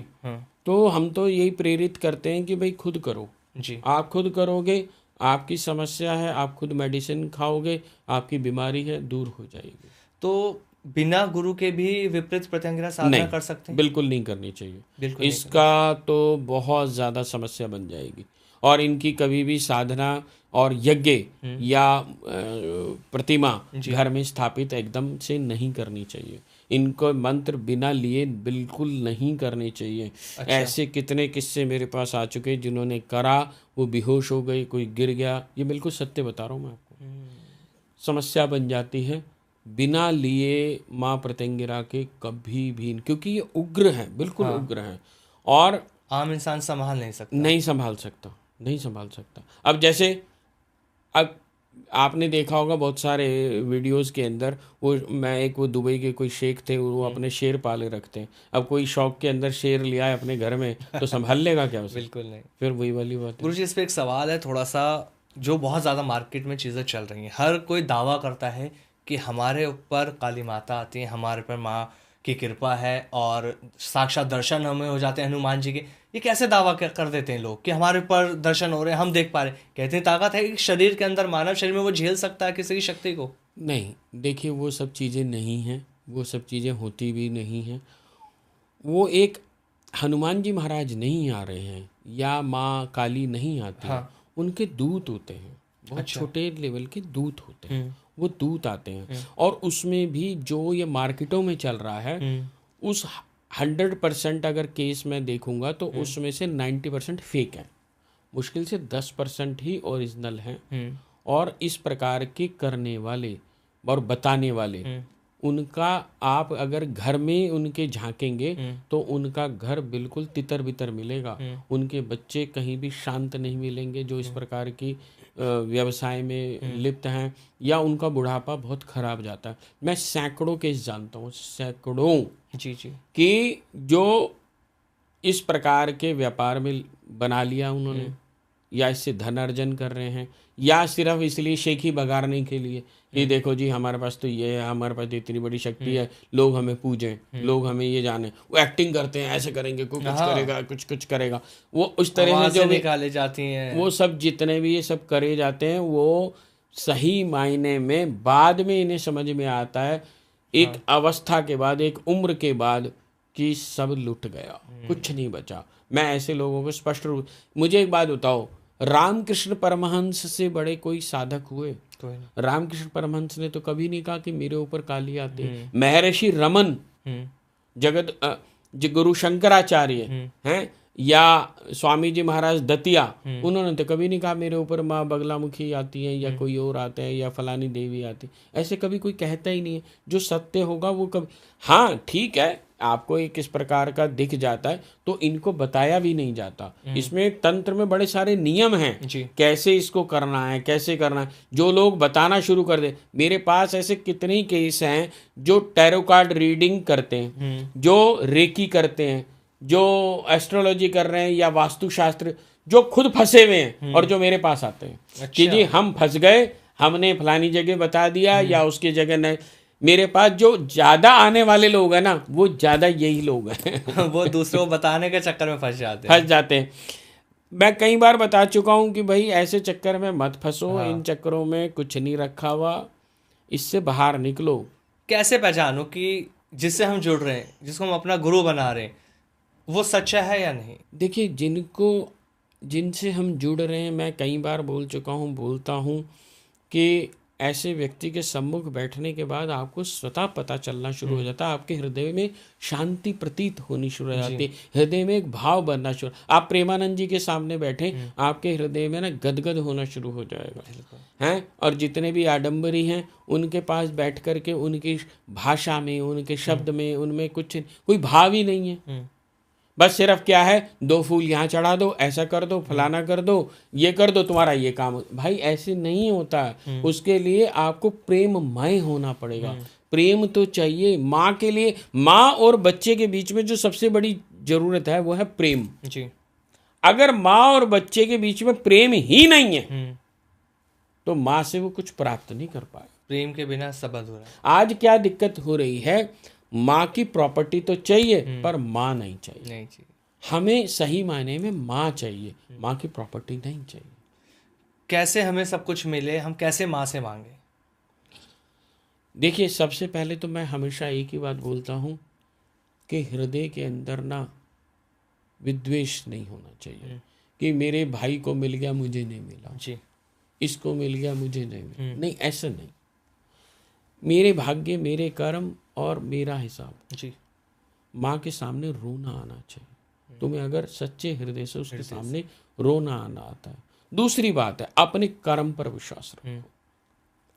तो हम तो यही प्रेरित करते हैं कि भाई खुद करो जी। आप खुद करोगे, आपकी समस्या है, आप खुद मेडिसिन खाओगे, आपकी बीमारी है, दूर हो जाएगी। तो बिना गुरु के भी विपरीत प्रत्यंगिरा साधना कर सकते हैं? बिल्कुल नहीं करनी चाहिए। इसका तो बहुत ज़्यादा समस्या बन जाएगी, और इनकी कभी भी साधना और यज्ञ या प्रतिमा घर में स्थापित एकदम से नहीं करनी चाहिए। इनको मंत्र बिना लिए बिल्कुल नहीं करने चाहिए। अच्छा। ऐसे कितने किस्से मेरे पास आ चुके जिन्होंने करा, वो बेहोश हो गए, कोई गिर गया, ये बिल्कुल सत्य बता रहा हूँ मैं आपको। समस्या बन जाती है बिना लिए माँ प्रत्यंगिरा के कभी भी, क्योंकि ये उग्र हैं, बिल्कुल उग्र हैं, और आम इंसान संभाल नहीं सकता, नहीं संभाल सकता। अब जैसे अब आपने देखा होगा बहुत सारे वीडियोस के अंदर, वो दुबई के कोई शेख थे, वो अपने शेर पाले रखते हैं। अब कोई शौक के अंदर शेर लिया है अपने घर में, तो संभाल लेगा क्या उसे? बिल्कुल नहीं। फिर वही वाली बात है। गुरुजी इस पे एक सवाल है थोड़ा सा, जो बहुत ज़्यादा मार्केट में चीज़ें चल रही हैं, हर कोई दावा करता है कि हमारे ऊपर काली माता आती है, हमारे ऊपर माँ की कृपा है और साक्षात दर्शन हमें हो जाते हैं हनुमान जी के, ये कैसे दावा कर देते हैं लोग कि हमारे ऊपर दर्शन हो रहे हैं, हम देख पा रहे हैं? कहते हैं ताकत है कि शरीर के अंदर, मानव शरीर में वो झेल सकता है किसी की शक्ति को? नहीं, देखिए वो सब चीज़ें नहीं हैं, वो सब चीज़ें होती भी नहीं हैं। वो एक हनुमान जी महाराज नहीं आ रहे हैं या माँ काली नहीं आती है, हाँ। उनके दूत होते हैं, बहुत अच्छा। छोटे लेवल के दूत होते हैं, हम्म। वो दूत आते हैं। और उसमें भी जो ये मार्केटों में चल रहा है, उस 100% अगर केस मैं देखूंगा तो उसमें से 90% फेक है, मुश्किल से 10% ही ओरिजिनल हैं। और इस प्रकार के करने वाले और बताने वाले, उनका आप अगर घर में उनके झांकेंगे तो उनका घर बिल्कुल तितर बितर मिलेगा। उनके बच्चे कहीं भी शांत नहीं मिलेंगे जो इस प्रकार की व्यवसाय में लिप्त हैं, या उनका बुढ़ापा बहुत खराब जाता है। मैं सैकड़ों केस जानता हूँ, सैकड़ों, जी जी, कि जो इस प्रकार के व्यापार में बना लिया उन्होंने, या इससे धन अर्जन कर रहे हैं, या सिर्फ इसलिए शेखी बगाड़ने के लिए कि देखो जी हमारे पास तो ये है, हमारे पास इतनी बड़ी शक्ति है, लोग हमें पूजें, लोग हमें ये जाने। वो एक्टिंग करते हैं, ऐसे करेंगे, कोई कुछ करेगा, कुछ करेगा, वो उस तरह से जो निकाले जाती हैं, वो सब जितने भी ये सब करे जाते हैं, वो सही मायने में बाद में इन्हें समझ में आता है, एक अवस्था के बाद, एक उम्र के बाद, कि सब लुट गया, कुछ नहीं बचा। मैं ऐसे लोगों को स्पष्ट रूप, मुझे एक बात बताओ, रामकृष्ण परमहंस से बड़े कोई साधक हुए? रामकृष्ण परमहंस ने तो कभी नहीं कहा कि मेरे ऊपर काली आती है। महर्षि रमन, जगत गुरु शंकराचार्य हैं, या स्वामी जी महाराज दतिया, उन्होंने तो कभी नहीं कहा मेरे ऊपर माँ बगलामुखी आती है, या कोई और आता है, या फलानी देवी आती है। ऐसे कभी कोई कहता ही नहीं है। जो सत्य होगा वो कभी, हाँ ठीक है, आपको एक इस प्रकार का दिख जाता है तो इनको बताया भी नहीं जाता। इसमें तंत्र में बड़े सारे नियम हैं कैसे इसको करना है, कैसे करना है। जो लोग बताना शुरू कर दे, मेरे पास ऐसे कितने ही केस हैं जो टैरो कार्ड रीडिंग करते हैं, जो रेकी करते हैं, जो एस्ट्रोलॉजी कर रहे हैं, या वास्तुशास्त्र, जो खुद फंसे हुए हैं और जो मेरे पास आते हैं। अच्छा। कि जी हम फंस गए, हमने फलानी जगह बता दिया, या उसकी जगह नहीं। मेरे पास जो ज्यादा आने वाले लोग हैं ना, वो ज्यादा यही लोग हैं वो दूसरों को बताने के चक्कर में फंस जाते हैं। मैं कई बार बता चुका हूं कि भाई ऐसे चक्कर में मत फंसो। हाँ। इन चक्करों में कुछ नहीं रखा हुआ, इससे बाहर निकलो। कैसे पहचानो कि जिससे हम जुड़ रहे हैं, जिसको हम अपना गुरु बना रहे हैं, वो सच्चा है या नहीं? देखिए, जिनसे हम जुड़ रहे हैं, मैं कई बार बोल चुका हूँ, बोलता हूँ कि ऐसे व्यक्ति के सम्मुख बैठने के बाद आपको स्वतः पता चलना शुरू हो जाता है, आपके हृदय में शांति प्रतीत होनी शुरू हो जाती है, हृदय में एक भाव बनना शुरू। आप प्रेमानंद जी के सामने बैठे, आपके हृदय में ना गदगद होना शुरू हो जाएगा हैं। और जितने भी आडंबरी हैं, उनके पास बैठ करके उनकी भाषा में, उनके शब्द में, उनमें कोई भाव ही नहीं है। बस सिर्फ क्या है, 2 फूल यहाँ चढ़ा दो, ऐसा कर दो, फलाना कर दो, ये कर दो, तुम्हारा ये काम। भाई ऐसे नहीं होता। उसके लिए आपको प्रेममय होना पड़ेगा। प्रेम तो चाहिए माँ के लिए। माँ और बच्चे के बीच में जो सबसे बड़ी जरूरत है वो है प्रेम जी। अगर माँ और बच्चे के बीच में प्रेम ही नहीं है तो माँ से वो कुछ प्राप्त नहीं कर पाए। प्रेम के बिना सब अधूरा है। आज क्या दिक्कत हो रही है, माँ की प्रॉपर्टी तो चाहिए पर माँ नहीं चाहिए। हमें सही मायने में माँ चाहिए, माँ की प्रॉपर्टी नहीं चाहिए। कैसे हमें सब कुछ मिले, हम कैसे माँ से मांगे? देखिए, सबसे पहले तो मैं हमेशा एक ही बात बोलता हूँ कि हृदय के अंदर ना विद्वेष नहीं होना चाहिए कि मेरे भाई को मिल गया मुझे नहीं मिला जी, इसको मिल गया मुझे नहीं मिला। नहीं, ऐसा नहीं। मेरे भाग्य, मेरे कर्म और मेरा हिसाब जी। माँ के सामने रोना आना चाहिए। तुम्हें अगर सच्चे हृदय से उसके सामने रोना आना आता है। दूसरी बात है, अपने कर्म पर विश्वास रखो।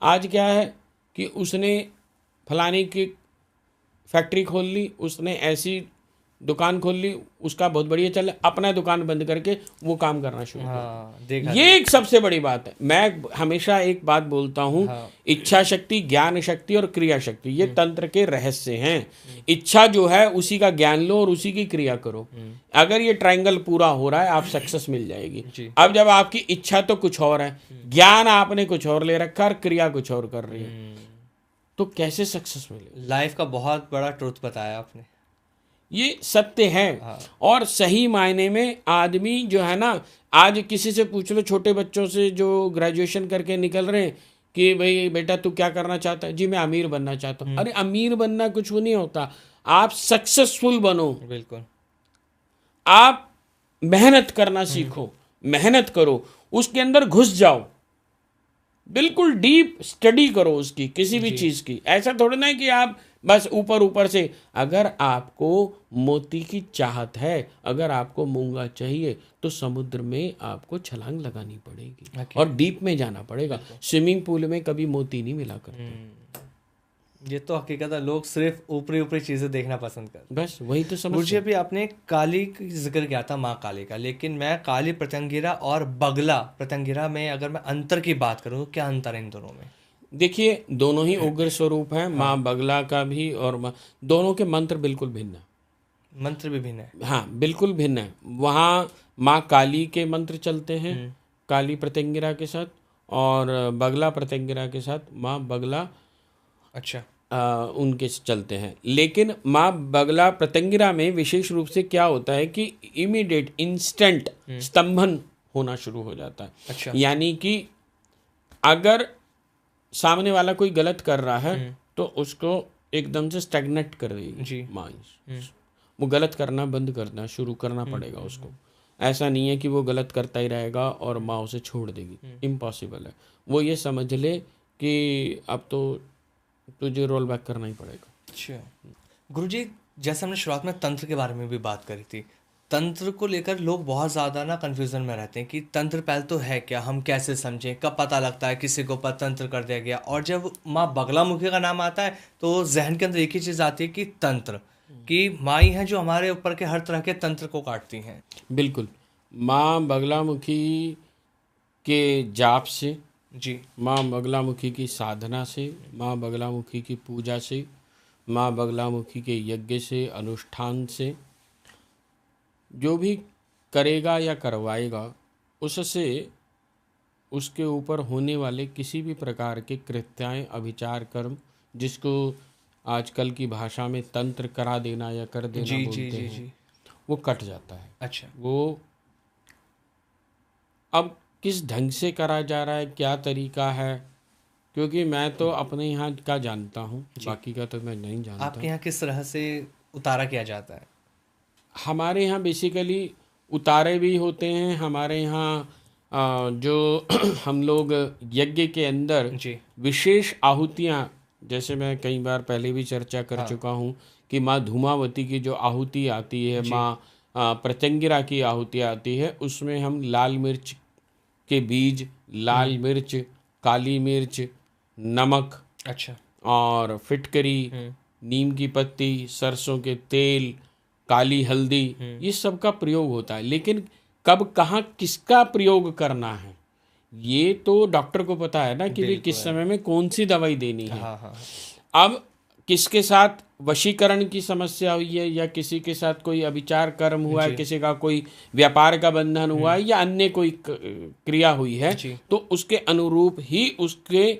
आज क्या है कि उसने फलाने की फैक्ट्री खोल ली, उसने ऐसी दुकान खोल ली, उसका बहुत बढ़िया चल, अपना दुकान बंद करके वो काम करना शुरू कर। ये एक सबसे बड़ी बात है। मैं हमेशा एक बात बोलता हूँ, इच्छा शक्ति, ज्ञान शक्ति और क्रिया शक्ति, ये तंत्र के रहस्य हैं। इच्छा जो है उसी का ज्ञान लो और उसी की क्रिया करो। अगर ये ट्रायंगल पूरा हो रहा है, आप सक्सेस मिल जाएगी। अब जब आपकी इच्छा तो कुछ और है, ज्ञान आपने कुछ और ले रखा और क्रिया कुछ और कर रही है, तो कैसे सक्सेस मिले? लाइफ का बहुत बड़ा ट्रुथ बताया आपने। ये सत्य है। हाँ। और सही मायने में आदमी जो है ना, आज किसी से पूछ लो, छोटे बच्चों से जो ग्रेजुएशन करके निकल रहे हैं कि भाई बेटा तू क्या करना चाहता है, जी मैं अमीर बनना चाहता हूँ। अरे अमीर बनना कुछ वो नहीं होता, आप सक्सेसफुल बनो, बिल्कुल। आप मेहनत करना सीखो, मेहनत करो, उसके अंदर घुस जाओ, बिल्कुल डीप स्टडी करो उसकी, किसी भी चीज की। ऐसा थोड़ा ना है कि आप बस ऊपर ऊपर से। अगर आपको मोती की चाहत है, अगर आपको मूंगा चाहिए, तो समुद्र में आपको छलांग लगानी पड़ेगी और डीप में जाना पड़ेगा। स्विमिंग पूल में कभी मोती नहीं मिला करते। ये तो हकीकत है, लोग सिर्फ ऊपरी ऊपरी चीजें देखना पसंद करते हैं। बस वही तो समझ। मुझे भी आपने काली का जिक्र किया था, माँ काली का, लेकिन मैं काली प्रत्यंगिरा और बगला प्रत्यंगिरा में अगर मैं अंतर की बात करूँ तो क्या अंतर है इन दोनों में? देखिए, दोनों ही उग्र स्वरूप हैं, माँ बगला का भी और दोनों के मंत्र बिल्कुल भिन्न है। मंत्र भी भिन्न है? हाँ, बिल्कुल भिन्न है। वहाँ माँ काली के मंत्र चलते हैं काली प्रत्यंगिरा के साथ, और बगला प्रत्यंगिरा के साथ माँ बगला अच्छा। उनके चलते हैं। लेकिन माँ बगला प्रत्यंगिरा में विशेष रूप से क्या होता है कि इमीडिएट इंस्टेंट स्तंभन होना शुरू हो जाता है। अच्छा। यानी कि अगर सामने वाला कोई गलत कर रहा है तो उसको एकदम से स्टैग्नेट कर देगी माँ। वो गलत करना बंद करना शुरू करना पड़ेगा उसको। ऐसा नहीं है कि वो गलत करता ही रहेगा और माँ उसे छोड़ देगी, इम्पॉसिबल है। वो ये समझ ले कि अब तो तुझे रोल बैक करना ही पड़ेगा। अच्छा गुरुजी, जैसे हमने शुरुआत में तंत्र के बारे में भी बात करी थी, तंत्र को लेकर लोग बहुत ज़्यादा ना कन्फ्यूज़न में रहते हैं कि तंत्र पहले तो है क्या, हम कैसे समझें, कब पता लगता है किसी के ऊपर तंत्र कर दिया गया। और जब माँ बगलामुखी का नाम आता है तो जहन के अंदर एक ही चीज़ आती है कि तंत्र, कि माँ ही हैं जो हमारे ऊपर के हर तरह के तंत्र को काटती हैं। बिल्कुल, माँ बगलामुखी के जाप से जी। माँ बगलामुखी की साधना से, माँ बगलामुखी की पूजा से, माँ बगलामुखी के यज्ञ से, अनुष्ठान से, जो भी करेगा या करवाएगा उससे उसके ऊपर होने वाले किसी भी प्रकार के कृत्याएं, अभिचार, कर्म, जिसको आजकल की भाषा में तंत्र करा देना या कर देना बोलते हैं, वो कट जाता है। अच्छा। वो अब किस ढंग से करा जा रहा है, क्या तरीका है, क्योंकि मैं तो अपने यहाँ का जानता हूँ, बाकी का तो मैं नहीं जानता। आपके यहाँ किस तरह से उतारा किया जाता है? हमारे यहाँ बेसिकली उतारे भी होते हैं। हमारे यहाँ जो हम लोग यज्ञ के अंदर विशेष आहुतियाँ, जैसे मैं कई बार पहले भी चर्चा कर चुका हूँ कि माँ धूमावती की जो आहुति आती है, माँ प्रत्यंगिरा की आहुति आती है, उसमें हम लाल मिर्च के बीज, लाल मिर्च, काली मिर्च, नमक, अच्छा, और फिटकरी, नीम की पत्ती, सरसों के तेल, काली हल्दी, ये सब का प्रयोग होता है। लेकिन कब कहाँ किसका प्रयोग करना है ये तो डॉक्टर को पता है ना, कि भाई किस समय में कौन सी दवाई देनी है। अब किसके साथ वशीकरण की समस्या हुई है, या किसी के साथ कोई अभिचार कर्म हुआ है, किसी का कोई व्यापार का बंधन हुआ है, या अन्य कोई क्रिया हुई है, तो उसके अनुरूप ही उसके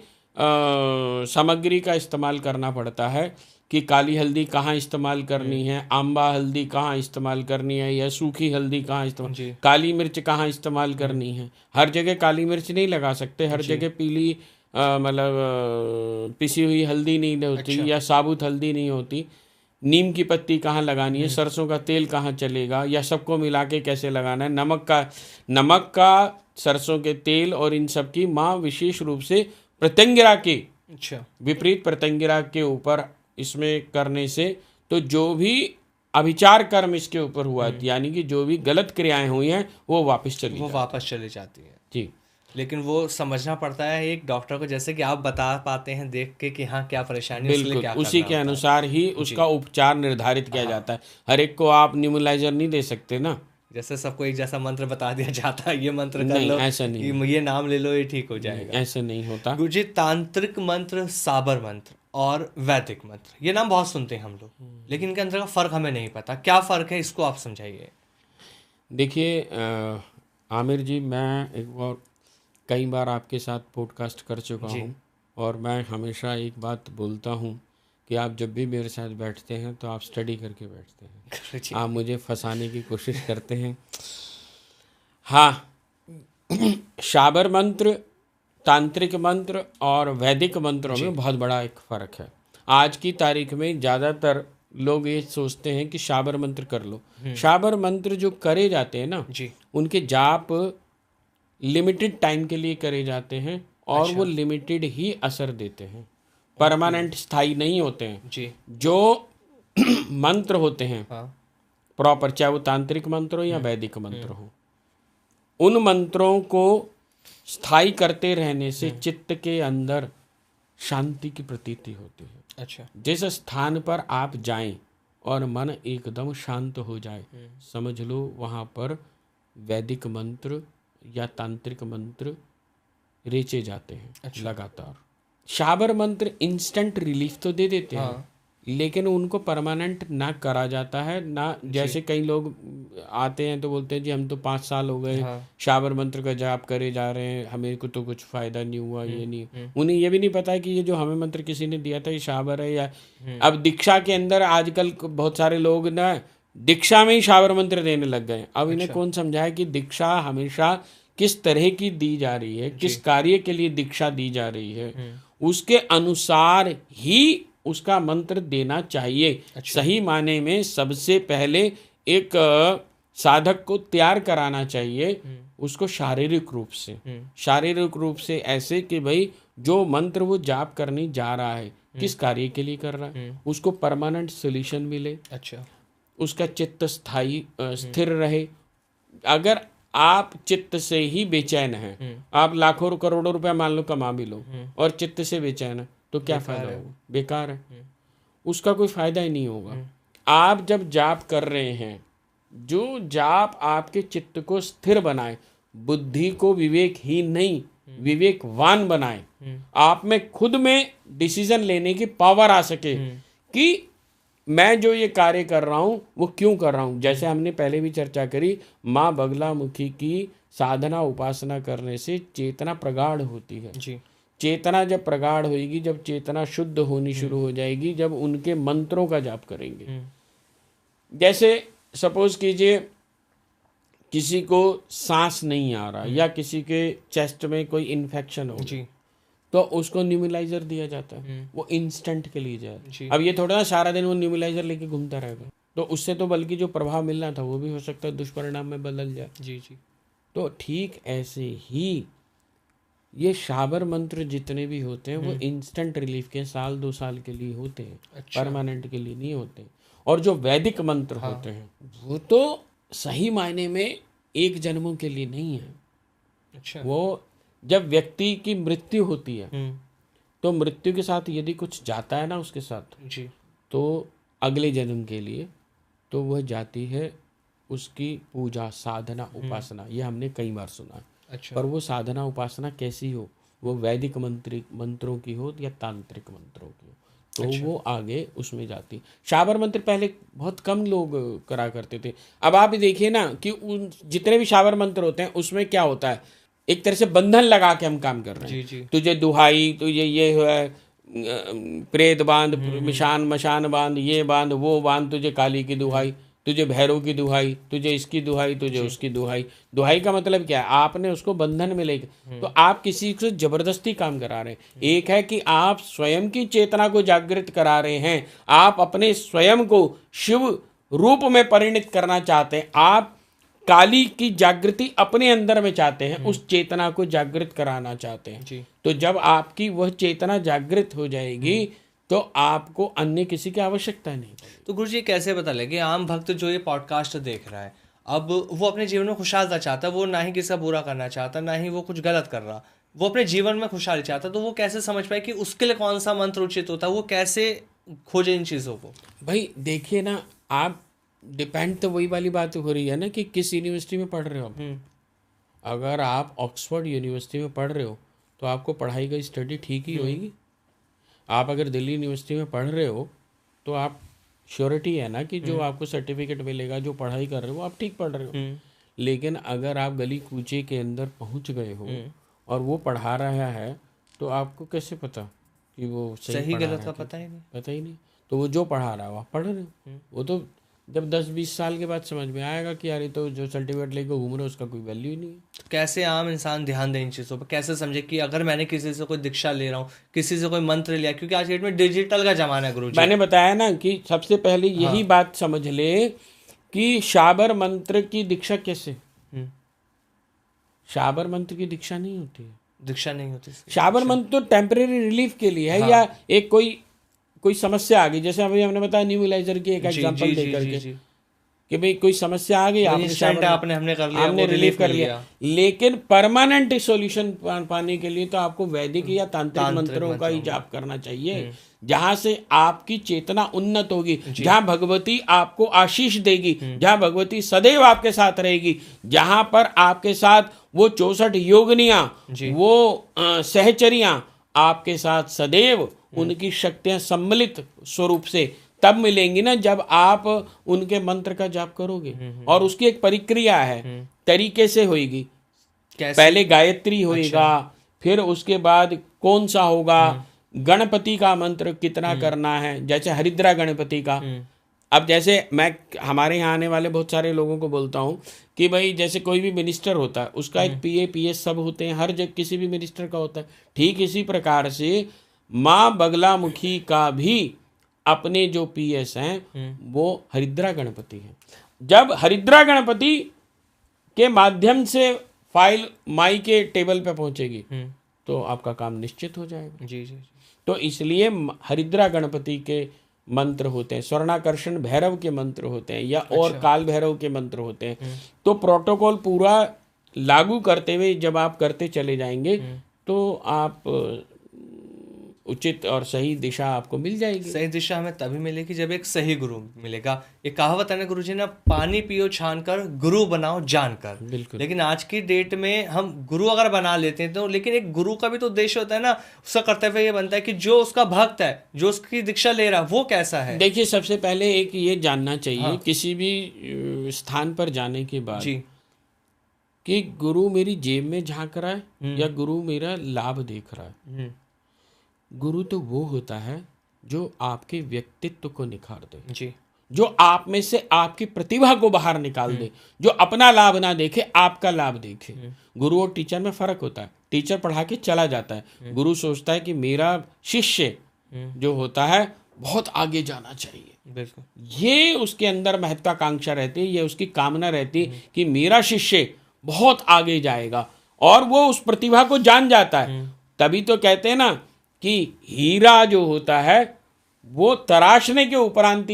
सामग्री का इस्तेमाल करना पड़ता है कि काली हल्दी कहाँ इस्तेमाल करनी है, आंबा हल्दी कहाँ इस्तेमाल करनी है, या सूखी हल्दी कहाँ इस्तेमाल, काली मिर्च कहाँ इस्तेमाल करनी है। हर जगह काली मिर्च नहीं लगा सकते, हर जगह पीली मतलब पिसी हुई हल्दी नहीं होती, या साबुत हल्दी नहीं होती। नीम की पत्ती कहाँ लगानी है, सरसों का तेल कहाँ चलेगा, या सबको मिला के कैसे लगाना है, नमक का सरसों के तेल और इन सब की माँ विशेष रूप से प्रत्यंगिरा के विपरीत प्रत्यंगिरा के ऊपर इसमें करने से, तो जो भी अभिचार कर्म इसके ऊपर हुआ, यानी कि जो भी गलत क्रियाएं हुई हैं वो वापस चली जाती है। जी। लेकिन वो समझना पड़ता है एक डॉक्टर को, जैसे कि आप बता पाते हैं देख के कि हाँ क्या परेशानी है, बिल्कुल उसी के अनुसार ही उसका उपचार निर्धारित किया जाता है। हर एक को आप न्यूमलाइजर नहीं दे सकते ना, जैसे सबको एक जैसा मंत्र बता दिया जाता है, ये मंत्र कर लो, ऐसा नहीं, ये नाम ले लो, ये ठीक हो जाएगा, ऐसा नहीं होता। गुरुजी, तांत्रिक मंत्र, साबर मंत्र और वैदिक मंत्र, ये नाम बहुत सुनते हैं हम लोग, लेकिन इनके अंदर का फर्क हमें नहीं पता, क्या फर्क है, इसको आप समझाइए। देखिए आमिर जी, मैं एक बार कई बार आपके साथ पॉडकास्ट कर चुका हूँ, और मैं हमेशा एक बात बोलता हूँ कि आप जब भी मेरे साथ बैठते हैं तो आप स्टडी करके बैठते हैं, गुरुजी। आप मुझे फंसाने की कोशिश करते हैं। हाँ, शाबर मंत्र, तांत्रिक मंत्र और वैदिक मंत्रों में बहुत बड़ा एक फ़र्क है। आज की तारीख में ज़्यादातर लोग ये सोचते हैं कि शाबर मंत्र कर लो। शाबर मंत्र जो करे जाते हैं ना, जी। उनके जाप लिमिटेड टाइम के लिए करे जाते हैं और वो लिमिटेड ही असर देते हैं, परमानेंट स्थायी नहीं होते हैं। जी। जो मंत्र होते हैं हाँ। प्रॉपर, चाहे वो तांत्रिक मंत्र हो या वैदिक मंत्र हो, उन मंत्रों को स्थायी करते रहने से चित्त के अंदर शांति की प्रतीति होती है। अच्छा। जिस स्थान पर आप जाएं और मन एकदम शांत हो जाए, समझ लो वहाँ पर वैदिक मंत्र या तांत्रिक मंत्र रेचे जाते हैं लगातार। शाबर मंत्र इंस्टेंट रिलीफ तो दे देते हैं, लेकिन उनको परमानेंट ना करा जाता है ना। जैसे कई लोग आते हैं तो बोलते हैं जी हम तो 5 साल हो गए शाबर मंत्र का जाप करे जा रहे हैं, हमें को तो कुछ फायदा नहीं हुआ, ये नहीं। उन्हें ये भी नहीं पता कि ये जो हमें मंत्र किसी ने दिया था ये शाबर है या अब दीक्षा के अंदर आजकल बहुत सारे लोग ना दीक्षा में ही शाबर मंत्र देने लग गए। अब इन्हें कौन समझाए कि दीक्षा हमेशा किस तरह की दी जा रही है, किस कार्य के लिए दीक्षा दी जा रही है, उसके अनुसार ही उसका मंत्र देना चाहिए। सही माने में सबसे पहले एक साधक को तैयार कराना चाहिए उसको शारीरिक रूप से। शारीरिक रूप से ऐसे कि भाई जो मंत्र वो जाप करने जा रहा है किस कार्य के लिए कर रहा है, उसको परमानेंट सोल्यूशन मिले। अच्छा। उसका चित्त स्थायी स्थिर रहे। अगर आप चित्त से ही बेचैन हैं, आप लाखों करोड़ों रुपया मान लो कमा भी लो और चित्त से बेचैन है तो क्या फायदा होगा? बेकार है, उसका कोई फायदा ही नहीं होगा। आप जब जाप कर रहे हैं, जो जाप आपके चित्त को स्थिर बनाए, बुद्धि को विवेकहीन नहीं विवेकवान बनाए, आप में खुद में डिसीजन लेने की पावर आ सके कि मैं जो ये कार्य कर रहा हूँ वो क्यों कर रहा हूँ। जैसे हमने पहले भी चर्चा करी, माँ बगलामुखी की साधना उपासना करने से चेतना प्रगाढ़ होती है। जी। चेतना जब प्रगाढ़ होगी, जब चेतना शुद्ध होनी शुरू हो जाएगी, जब उनके मंत्रों का जाप करेंगे। जैसे सपोज कीजिए किसी को सांस नहीं आ रहा या किसी के चेस्ट में कोई इन्फेक्शन हो जी, तो उसको न्यूमिलाइजर दिया जाता है, वो इंस्टेंट के लिए जाए। अब ये थोड़ा ना सारा दिन वो न्यूमिलाइजर लेके घूमता रहेगा, तो उससे तो बल्कि जो प्रभाव मिलना था वो भी हो सकता है दुष्परिणाम में बदल जाए। जी जी। तो ठीक ऐसे ही ये शाबर मंत्र जितने भी होते हैं वो इंस्टेंट रिलीफ के 1-2 साल के लिए होते हैं। अच्छा। परमानेंट के लिए नहीं होते। और जो वैदिक मंत्र होते हैं वो तो सही मायने में 1 जन्मों के लिए नहीं है। अच्छा। वो जब व्यक्ति की मृत्यु होती है तो मृत्यु के साथ यदि कुछ जाता है ना उसके साथ, जी। तो अगले जन्म के लिए तो वह जाती है उसकी पूजा साधना उपासना। ये हमने कई बार सुना। अच्छा। पर वो साधना उपासना कैसी हो, वो वैदिक मंत्रों की हो या तांत्रिक मंत्रों की हो, तो वो आगे उसमें जाती। शाबर मंत्र पहले बहुत कम लोग करा करते थे। अब आप देखिए ना कि उन जितने भी शाबर मंत्र होते हैं उसमें क्या होता है, एक तरह से बंधन लगा के हम काम कर रहे हैं। जी जी। तुझे दुहाई, तुझे ये है प्रेत बांध, मशान बांध, ये बांध वो बांध, तुझे काली की दुहाई, तुझे भैरव की दुहाई, तुझे इसकी दुहाई, तुझे उसकी दुहाई। दुहाई का मतलब क्या है? आपने उसको बंधन में लेके, तो आप किसी को जबरदस्ती काम करा रहे हैं। एक है कि आप स्वयं की चेतना को जागृत करा रहे हैं, आप अपने स्वयं को शिव रूप में परिणित करना चाहते हैं, आप काली की जागृति अपने अंदर में चाहते हैं, उस चेतना को जागृत कराना चाहते हैं जी। तो जब आपकी वह चेतना जागृत हो जाएगी तो आपको अन्य किसी की आवश्यकता नहीं। तो गुरुजी कैसे पता लगे आम भक्त जो ये पॉडकास्ट देख रहा है, अब वो अपने जीवन में खुशहाल चाहता है, वो ना ही किसी का बुरा करना चाहता, ना ही वो कुछ गलत कर रहा, वो अपने जीवन में खुशहाली चाहता, तो वो कैसे समझ पाए कि उसके लिए कौन सा मंत्र उचित होता है? वो कैसे खोजे इन चीज़ों को? भाई देखिए ना, आप डिपेंड तो वही वाली बात हो रही है ना कि किस यूनिवर्सिटी में पढ़ रहे हो आप। अगर आप ऑक्सफोर्ड यूनिवर्सिटी में पढ़ रहे हो तो आपको पढ़ाई का स्टडी ठीक ही होगी। आप अगर दिल्ली यूनिवर्सिटी में पढ़ रहे हो तो आप श्योरिटी है ना कि जो आपको सर्टिफिकेट मिलेगा, जो पढ़ाई कर रहे हो आप ठीक पढ़ रहे हो। लेकिन अगर आप गली कूचे के अंदर पहुंच गए हो और वो पढ़ा रहा है तो आपको कैसे पता कि वो सही पढ़ा गलत रहा का है? पता ही नहीं। पता ही नहीं। तो वो जो पढ़ा रहा है वो आप पढ़ रहे हो, वो तो जब 10-20 साल के बाद समझ में आएगा कि यार ये तो जो सर्टिफिकेट लेके घूम रहे हो उसका कोई वैल्यू ही नहीं है। तो कैसे आम इंसान ध्यान दे इन चीज़ों पर, कैसे समझे कि अगर मैंने किसी से कोई दीक्षा ले रहा हूँ, किसी से कोई मंत्र लिया, क्योंकि आज की डेट में डिजिटल का जमाना है गुरुजी। मैंने बताया ना कि सबसे पहले यही बात समझ ले कि शाबर मंत्र की दीक्षा कैसे। हम्म, शाबर मंत्र की दीक्षा नहीं होती है। दीक्षा नहीं होती। शाबर मंत्र तो टेम्परेरी रिलीफ के लिए है, या एक कोई समस्या आ गई, जैसे अभी हमने बताया न्यूमलाइजर की एक जी एग्जांपल जी दे जी करके जी जी। कि भाई कोई समस्या आ गई, आपने इंस्टेंट शाबर आपने हमने कर लिया, हमने वो रिलीफ रिलीफ कर मिल लिया। गया। लेकिन परमानेंट सॉल्यूशन पाने के लिए तो आपको वैदिक या तांत्रिक मंत्रों का ही मंत्रों जाप करना चाहिए, जहां से आपकी चेतना उन्नत होगी, जी। जहां भगवती आपको आशीष देगी, जहां भगवती सदैव आपके साथ रहेगी, जहां पर आपके साथ वो 64 योगिनियां, जी। वो सहचरियां आपके साथ सदैव उनकी शक्तियां सम्मिलित स्वरूप से तब मिलेंगी ना जब आप उनके मंत्र का जाप करोगे। और उसकी एक प्रक्रिया है, तरीके से होगी। कैसे? पहले गायत्री होएगा, फिर उसके बाद कौन सा होगा, गणपति का मंत्र कितना करना है, जैसे हरिद्रा गणपति का। अब जैसे मैं हमारे यहाँ आने वाले बहुत सारे लोगों को बोलता हूँ कि भाई जैसे कोई भी मिनिस्टर होता है उसका एक पीए पीएस सब होते हैं, हर जगह किसी भी मिनिस्टर का होता है। ठीक इसी प्रकार से माँ बगलामुखी का भी अपने जो पीएस हैं वो हरिद्रा गणपति हैं। जब हरिद्रा गणपति के माध्यम से फाइल माई के टेबल पे पहुंचेगी तो आपका काम निश्चित हो जाएगा। जी जी। तो इसलिए हरिद्रा गणपति के मंत्र होते हैं, स्वर्णाकर्षण भैरव के मंत्र होते हैं, या और काल भैरव के मंत्र होते हैं। तो प्रोटोकॉल पूरा लागू करते हुए जब आप करते चले जाएंगे तो आप उचित और सही दिशा आपको मिल जाएगी। सही दिशा हमें तभी मिलेगी जब एक सही गुरु मिलेगा। एक कहावत है ना गुरुजी ना, पानी पियो छान कर, गुरु बनाओ जानकर। बिल्कुल। लेकिन आज की डेट में हम गुरु अगर बना लेते हैं तो, लेकिन एक गुरु का भी तो उद्देश्य होता है ना, उसका कर्तव्य ये बनता है कि जो उसका भक्त है, जो उसकी दीक्षा ले रहा है, वो कैसा है। देखिए, सबसे पहले एक ये जानना चाहिए किसी भी स्थान पर जाने के बाद जी। कि गुरु मेरी जेब में झांक रहा है या गुरु मेरा लाभ देख रहा है। गुरु तो वो होता है जो आपके व्यक्तित्व को निखार दे, जी। जो आप में से आपकी प्रतिभा को बाहर निकाल दे, जो अपना लाभ ना देखे, आपका लाभ देखे। गुरु और टीचर में फर्क होता है। टीचर पढ़ा के चला जाता है, गुरु सोचता है कि मेरा शिष्य जो होता है बहुत आगे जाना चाहिए। बिल्कुल। ये उसके अंदर महत्वाकांक्षा रहती है, ये उसकी कामना रहती है कि मेरा शिष्य बहुत आगे जाएगा, और वो उस प्रतिभा को जान जाता है। तभी तो कहते हैं ना कि हीरा जो होता है वो तराशने के उपरांत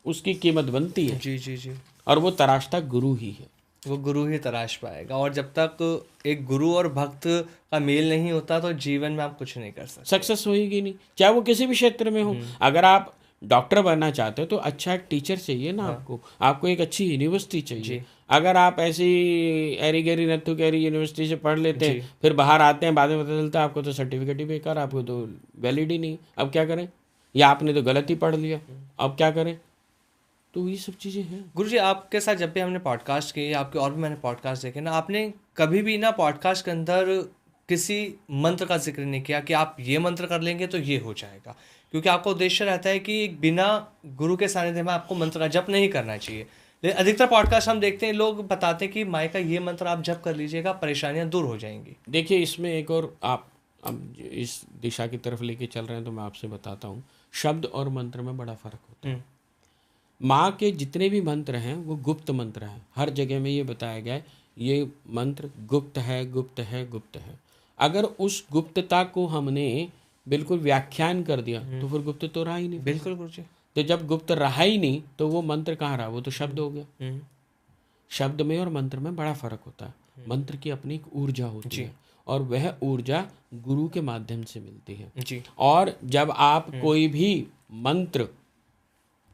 उसकी कीमत बनती है। जी जी जी। और वो तराशता गुरु ही है, वो गुरु ही तराश पाएगा। और जब तक एक गुरु और भक्त का मेल नहीं होता तो जीवन में आप कुछ नहीं कर सकते, सक्सेस होएगी नहीं, चाहे वो किसी भी क्षेत्र में हो। अगर आप डॉक्टर बनना चाहते हो तो अच्छा एक टीचर चाहिए ना, आपको एक अच्छी यूनिवर्सिटी चाहिए। अगर आप ऐसी एरी गैरी नत्थु कैरी यूनिवर्सिटी से पढ़ लेते हैं, फिर बाहर आते हैं, बाद में पता चलता है आपको तो सर्टिफिकेट ही बेकार, आपको तो वैलिड ही नहीं। अब क्या करें, या आपने तो गलत ही पढ़ लिया, अब क्या करें। तो ये सब चीज़ें हैं। गुरुजी आपके साथ जब भी हमने पॉडकास्ट किए, आपके और भी मैंने पॉडकास्ट देखे ना, आपने कभी भी ना पॉडकास्ट के अंदर किसी मंत्र का जिक्र नहीं किया कि आप ये मंत्र कर लेंगे तो ये हो जाएगा, क्योंकि आपका उद्देश्य रहता है कि बिना गुरु के सानिध्य में आपको मंत्र का जप नहीं करना चाहिए। लेकिन अधिकतर पॉडकास्ट हम देखते हैं, लोग बताते हैं कि माई का ये मंत्र आप जप कर लीजिएगा, परेशानियां दूर हो जाएंगी। देखिए, इसमें एक और आप अब इस दिशा की तरफ लेके चल रहे हैं तो मैं आपसे बताता हूँ, शब्द और मंत्र में बड़ा फर्क होता है। माँ के जितने भी मंत्र हैं वो गुप्त मंत्र हैं। हर जगह में ये बताया गया है ये मंत्र गुप्त है, गुप्त है, गुप्त है। अगर उस गुप्तता को हमने बिल्कुल व्याख्यान कर दिया तो फिर गुप्त तो रहा ही नहीं। बिल्कुल गुरुजी। तो जब गुप्त रहा ही नहीं तो वो मंत्र कहाँ रहा, वो तो शब्द हो गया। शब्द में और मंत्र में बड़ा फर्क होता है। मंत्र की अपनी एक ऊर्जा होती है और वह ऊर्जा गुरु के माध्यम से मिलती है। जी। और जब आप कोई भी मंत्र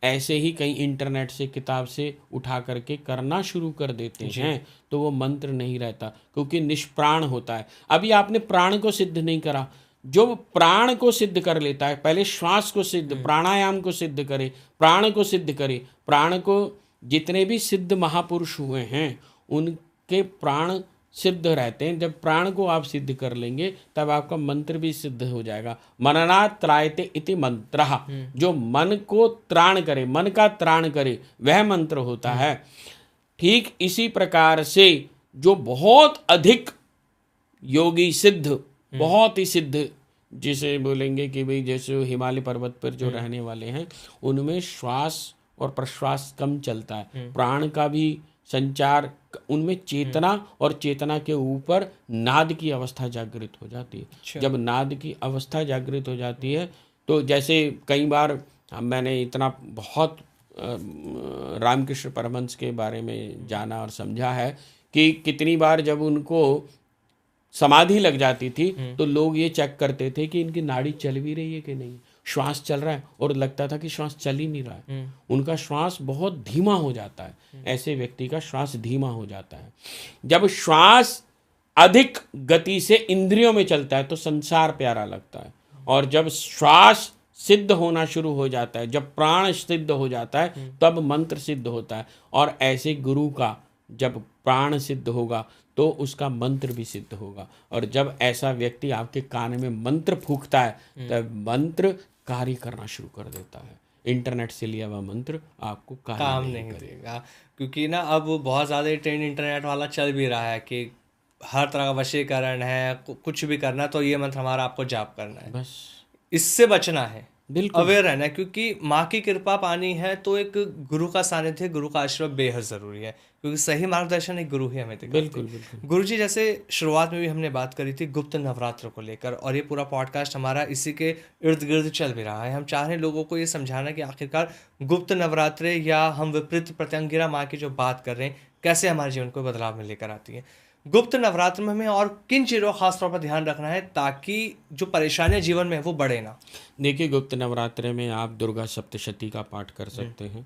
ऐसे ही कहीं इंटरनेट से किताब से उठा करके करना शुरू कर देते हैं तो वो मंत्र नहीं रहता, क्योंकि निष्प्राण होता है। अभी आपने प्राण को सिद्ध नहीं करा। जो प्राण को सिद्ध कर लेता है, पहले श्वास को सिद्ध, प्राणायाम को सिद्ध करे, प्राण को सिद्ध करे। प्राण को जितने भी सिद्ध महापुरुष हुए हैं उनके प्राण सिद्ध रहते हैं। जब प्राण को आप सिद्ध कर लेंगे तब आपका मंत्र भी सिद्ध हो जाएगा। मननात् त्रायते इति मंत्रः, जो मन को त्राण करे, मन का त्राण करे, वह मंत्र होता है। ठीक इसी प्रकार से जो बहुत अधिक योगी सिद्ध, बहुत ही सिद्ध, जिसे बोलेंगे कि भाई जैसे हिमालय पर्वत पर जो रहने वाले हैं, उनमें श्वास और प्रश्वास कम चलता है, प्राण का भी संचार, उनमें चेतना और चेतना के ऊपर नाद की अवस्था जागृत हो जाती है। जब नाद की अवस्था जागृत हो जाती है तो जैसे कई बार मैंने इतना बहुत रामकृष्ण परमहंस के बारे में जाना और समझा है कि कितनी बार जब उनको समाधि लग जाती थी तो लोग ये चेक करते थे कि इनकी नाड़ी चल भी रही है कि नहीं, श्वास चल रहा है, और लगता था कि श्वास चल ही नहीं रहा है। उनका श्वास बहुत धीमा हो जाता है, ऐसे व्यक्ति का श्वास धीमा हो जाता है। जब श्वास अधिक गति से इंद्रियों में चलता है तो संसार प्यारा लगता है, और जब श्वास सिद्ध होना शुरू हो जाता है, जब प्राण सिद्ध हो जाता है, तब मंत्र सिद्ध होता है। और ऐसे गुरु का जब प्राण सिद्ध होगा तो उसका मंत्र भी सिद्ध होगा। और जब ऐसा व्यक्ति आपके कान में मंत्र फूंकता है तब मंत्र कार्य करना शुरू कर देता है। इंटरनेट से लिया हुआ मंत्र आपको काम नहीं देगा, क्योंकि ना अब बहुत ज़्यादा ट्रेंड इंटरनेट वाला चल भी रहा है कि हर तरह का वशीकरण है, कुछ भी करना तो ये मंत्र हमारा आपको जाप करना है, बस इससे बचना है, बिल्कुल अवेयर रहना है। क्योंकि माँ की कृपा पानी है तो एक गुरु का सानिध्य, गुरु का आशीर्वाद बेहद ज़रूरी है, क्योंकि सही मार्गदर्शन एक गुरु ही हमें दिखाते हैं। बिल्कुल गुरु जी, जैसे शुरुआत में भी हमने बात करी थी गुप्त नवरात्र को लेकर, और ये पूरा पॉडकास्ट हमारा इसी के इर्द गिर्द चल भी रहा है। हम चाह रहे हैं लोगों को ये समझाना कि आखिरकार गुप्त नवरात्रे या हम विपरीत प्रत्यंगिरा माँ की जो बात कर रहे हैं कैसे हमारे जीवन को बदलाव में लेकर आती है। गुप्त नवरात्र में हमें और किन चीज़ों का खास तौर पर ध्यान रखना है ताकि जो परेशानियां जीवन में है वो बढ़े ना? देखिए, गुप्त नवरात्रे में आप दुर्गा सप्तशती का पाठ कर सकते हैं।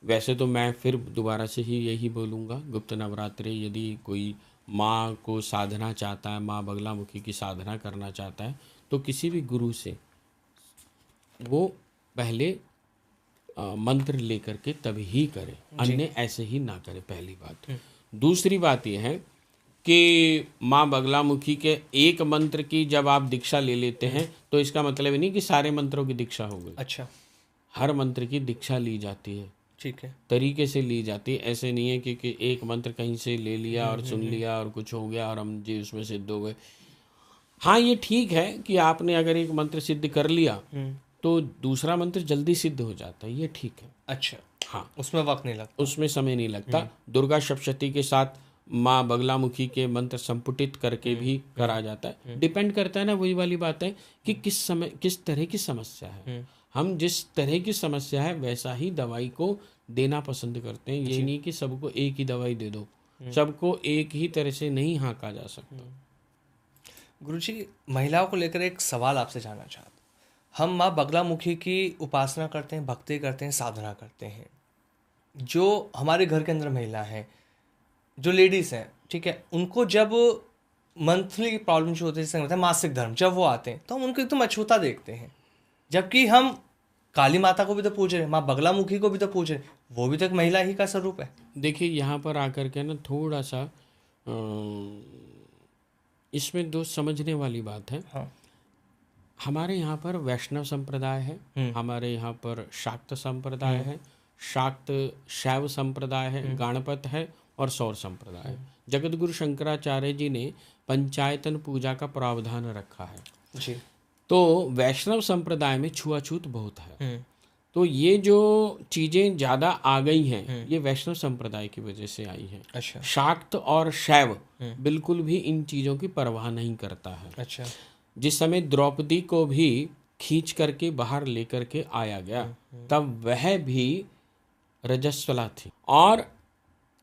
वैसे तो मैं फिर दोबारा से ही यही बोलूँगा, गुप्त नवरात्रे यदि कोई माँ को साधना चाहता है, माँ बगलामुखी की साधना करना चाहता है, तो किसी भी गुरु से वो पहले मंत्र लेकर के तभी ही करे, अन्य ऐसे ही ना करे, पहली बात। दूसरी बात यह है कि माँ बगलामुखी के एक मंत्र की जब आप दीक्षा ले लेते हैं तो इसका मतलब नहीं कि सारे मंत्रों की दीक्षा हो गई। अच्छा, हर मंत्र की दीक्षा ली जाती है, ठीक है, तरीके से ली जाती है। ऐसे नहीं है कि एक मंत्र कहीं से ले लिया और सुन लिया और कुछ हो गया और हम जी उसमें सिद्ध हो गए। हाँ, ये ठीक है कि आपने अगर एक मंत्र सिद्ध कर लिया तो दूसरा मंत्र जल्दी सिद्ध हो जाता है, ये ठीक है। अच्छा, हाँ, उसमें वक्त नहीं लगता, उसमें समय नहीं लगता। दुर्गा सप्तशती के साथ माँ बगलामुखी के मंत्र संपुटित करके भी करा जाता है। डिपेंड करता है ना, वही वाली बात है कि किस समय किस तरह की समस्या है। हम जिस तरह की समस्या है वैसा ही दवाई को देना पसंद करते हैं। ये नहीं कि सबको एक ही दवाई दे दो, सबको एक ही तरह से नहीं हाँका जा सकता। गुरुजी, महिलाओं को लेकर एक सवाल आपसे जानना चाहता हूँ। हम माँ बगलामुखी की उपासना करते हैं, भक्ति करते हैं, साधना करते हैं। जो हमारे घर के अंदर महिला हैं, जो लेडीज़ हैं, ठीक है, उनको जब मंथली प्रॉब्लम जो होती है, जैसे होता है मासिक धर्म, जब वो आते हैं तो हम उनको एकदम अछूता देखते हैं, जबकि हम काली माता को भी तो पूज रहे हैं, माँ बगलामुखी को भी तो पूज रहे हैं, वो भी तो एक महिला ही का स्वरूप है। देखिए, यहाँ पर आकर के ना थोड़ा सा इसमें दो समझने वाली बात है। हाँ, हमारे यहाँ पर वैष्णव संप्रदाय है, हमारे यहाँ पर शाक्त संप्रदाय है, शाक्त शैव संप्रदाय है, गणपत है और सौर संप्रदाय है। जगत गुरु शंकराचार्य जी ने पंचायतन पूजा का प्रावधान रखा है जी। तो वैष्णव संप्रदाय में छुआछूत बहुत है। तो ये जो चीज़ें ज़्यादा आ गई हैं ये वैष्णव संप्रदाय की वजह से आई हैं। अच्छा, शाक्त और शैव बिल्कुल भी इन चीज़ों की परवाह नहीं करता है। अच्छा, जिस समय द्रौपदी को भी खींच करके बाहर लेकर के आया गया तब वह भी रजस्वला थी और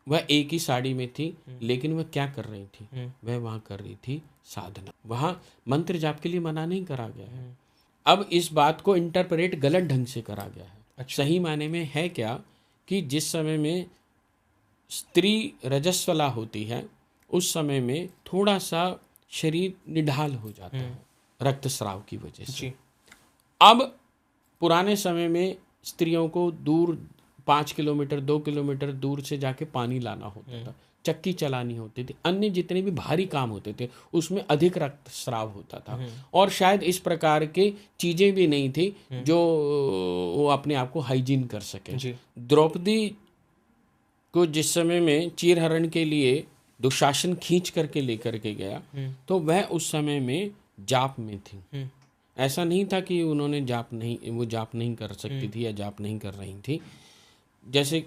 वह एक ही साड़ी में थी, लेकिन वह क्या कर रही थी? वह वहाँ कर रही थी साधना। वहाँ मंत्र जाप के लिए मना नहीं करा गया है। अब इस बात को इंटरप्रेट गलत ढंग से करा गया है। अच्छा। सही माने में है क्या कि जिस समय में स्त्री रजस्वला होती है उस समय में थोड़ा सा शरीर निढाल हो जाता है रक्तस्राव की वजह से। जी। अब पुराने समय में स्त्रियों को दूर 5 किलोमीटर 2 किलोमीटर दूर से जाके पानी लाना होता था, चक्की चलानी होती थी, अन्य जितने भी भारी काम होते थे उसमें अधिक रक्तस्राव होता था। और शायद इस प्रकार के चीज़ें भी नहीं थी जो वो अपने आप को हाइजीन कर सके। जी। द्रौपदी को जिस समय में चीरहरण के लिए दुशासन खींच करके लेकर के गया तो वह उस समय में जाप में थी। ऐसा नहीं था कि उन्होंने वो जाप नहीं कर सकती थी या जाप नहीं कर रही थी। जैसे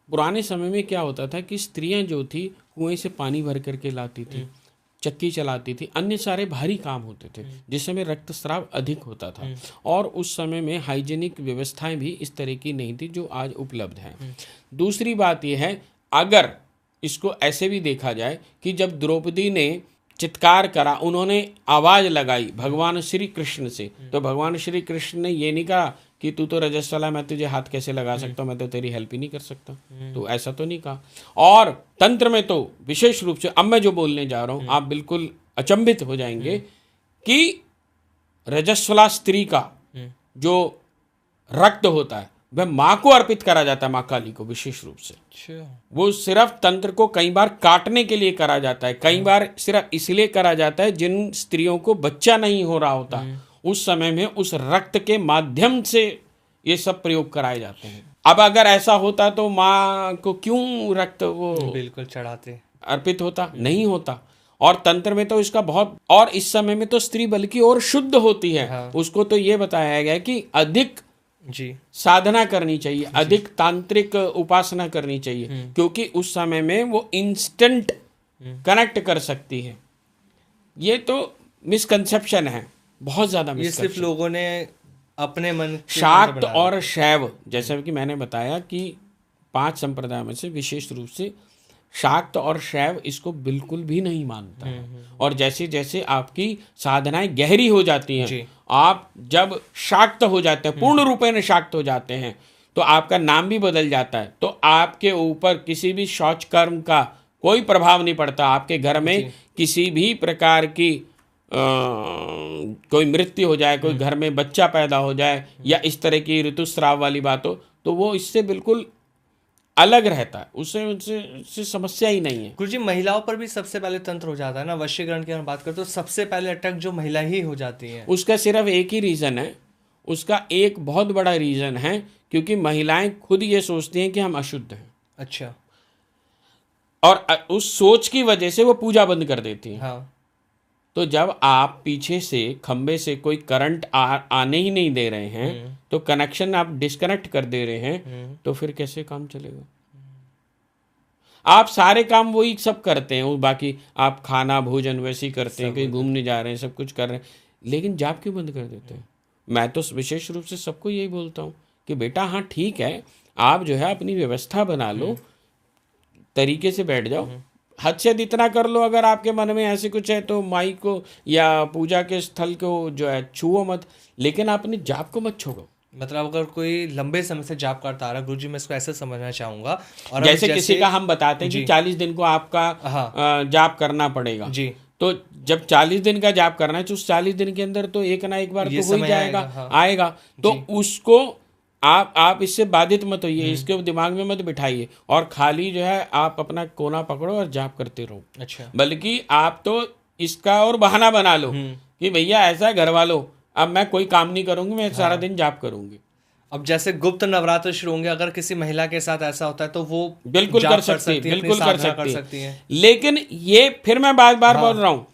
पुराने समय में क्या होता था कि स्त्रियां जो थी कुएं से पानी भर करके लाती थी, चक्की चलाती थी, अन्य सारे भारी काम होते थे जिस समय रक्तस्राव अधिक होता था। और उस समय में हाइजीनिक व्यवस्थाएं भी इस तरह की नहीं थी जो आज उपलब्ध हैं। दूसरी बात यह है, अगर इसको ऐसे भी देखा जाए कि जब द्रौपदी ने चित्कार करा, उन्होंने आवाज लगाई भगवान श्री कृष्ण से, तो भगवान श्री कृष्ण ने ये नहीं कहा कि तू तो रजस्वला, मैं तुझे हाथ कैसे लगा सकता हूँ, मैं तो तेरी हेल्प ही नहीं कर सकता। तो ऐसा तो नहीं कहा। और तंत्र में तो विशेष रूप से, अब मैं जो बोलने जा रहा हूँ आप बिल्कुल अचंभित हो जाएंगे कि रजस्वला स्त्री का जो रक्त होता है वह माँ को अर्पित करा जाता है, माँ काली को विशेष रूप से। वो सिर्फ तंत्र को कई बार काटने के लिए करा जाता है, कई बार सिर्फ इसलिए करा जाता है जिन स्त्रियों को बच्चा नहीं हो रहा होता उस समय में उस रक्त के माध्यम से ये सब प्रयोग कराए जाते हैं। अब अगर ऐसा होता तो माँ को क्यों रक्त वो बिल्कुल चढ़ाते अर्पित होता? नहीं होता। और तंत्र में तो इसका बहुत, और इस समय में तो स्त्री बल्कि और शुद्ध होती है। हाँ। उसको तो ये बताया गया कि अधिक जी साधना करनी चाहिए, अधिक तांत्रिक उपासना करनी चाहिए, क्योंकि उस समय में वो इंस्टेंट कनेक्ट कर सकती है। ये तो मिसकंसेप्शन है, बहुत ज्यादा ये सिर्फ मिसकंसेप्शन। लोगों ने अपने मन के शाक्त बना और शैव, जैसा कि मैंने बताया कि 5 संप्रदाय में से विशेष रूप से शाक्त और शैव इसको बिल्कुल भी नहीं मानता है। और जैसे जैसे आपकी साधनाएं गहरी हो जाती हैं, जी। आप जब शाक्त हो जाते हैं, पूर्ण रूपेण शाक्त हो जाते हैं, तो आपका नाम भी बदल जाता है। तो आपके ऊपर किसी भी शौच कर्म का कोई प्रभाव नहीं पड़ता। आपके घर में किसी भी प्रकार की कोई मृत्यु हो जाए, कोई घर में बच्चा पैदा हो जाए या इस तरह की ऋतुस्राव वाली बात हो, तो वो इससे बिल्कुल अलग रहता है, उससे समस्या ही नहीं है। गुरुजी, महिलाओं पर भी सबसे पहले तंत्र हो जाता है ना, वशीकरण की हम बात करते तो सबसे पहले अटैक जो महिला ही हो जाती है। उसका सिर्फ एक ही रीज़न है, उसका एक बहुत बड़ा रीज़न है, क्योंकि महिलाएं खुद ये सोचती हैं कि हम अशुद्ध हैं। अच्छा। और उस सोच की वजह से वो पूजा बंद कर देती हैं। हाँ। तो जब आप पीछे से खंबे से कोई करंट आने ही नहीं दे रहे हैं, तो कनेक्शन आप डिस्कनेक्ट कर दे रहे हैं, तो फिर कैसे काम चलेगा? आप सारे काम वही सब करते हैं, वो बाकी आप खाना भोजन वैसे ही करते हैं, कहीं घूमने जा रहे हैं, सब कुछ कर रहे हैं, लेकिन जाप क्यों बंद कर देते हैं? मैं तो विशेष रूप से सबको यही बोलता हूँ कि बेटा हाँ ठीक है, आप जो है अपनी व्यवस्था बना लो, तरीके से बैठ जाओ, हद से इतना कर लो। अगर आपके मन में ऐसे कुछ है तो माई को या पूजा के स्थल को जो है छुओ मत, लेकिन आप अपने जाप को मत छोड़ो। मतलब अगर कोई लंबे समय से जाप करता आ रहा है, गुरुजी मैं इसको ऐसे समझना चाहूंगा, और जैसे किसी का हम बताते हैं कि 40 दिन को आपका जाप करना पड़ेगा जी, तो जब 40 दिन का जाप करना है तो उस 40 दिन के अंदर तो एक ना एक बार तो हो ही जाएगा, आएगा। तो उसको आप इससे बाधित मत होइए, इसके दिमाग में मत बिठाइए, और खाली जो है आप अपना कोना पकड़ो और जाप करते रहो। अच्छा। बल्कि आप तो इसका और बहाना बना लो कि भैया ऐसा है घर वालों, अब मैं कोई काम नहीं करूंगी, मैं सारा दिन जाप करूंगी। अब जैसे गुप्त नवरात्र शुरू होंगे, अगर किसी महिला के साथ ऐसा होता है तो वो बिल्कुल कर सकती है, बिल्कुल कर सकती है। लेकिन ये फिर मैं बार बार बोल रहा हूँ,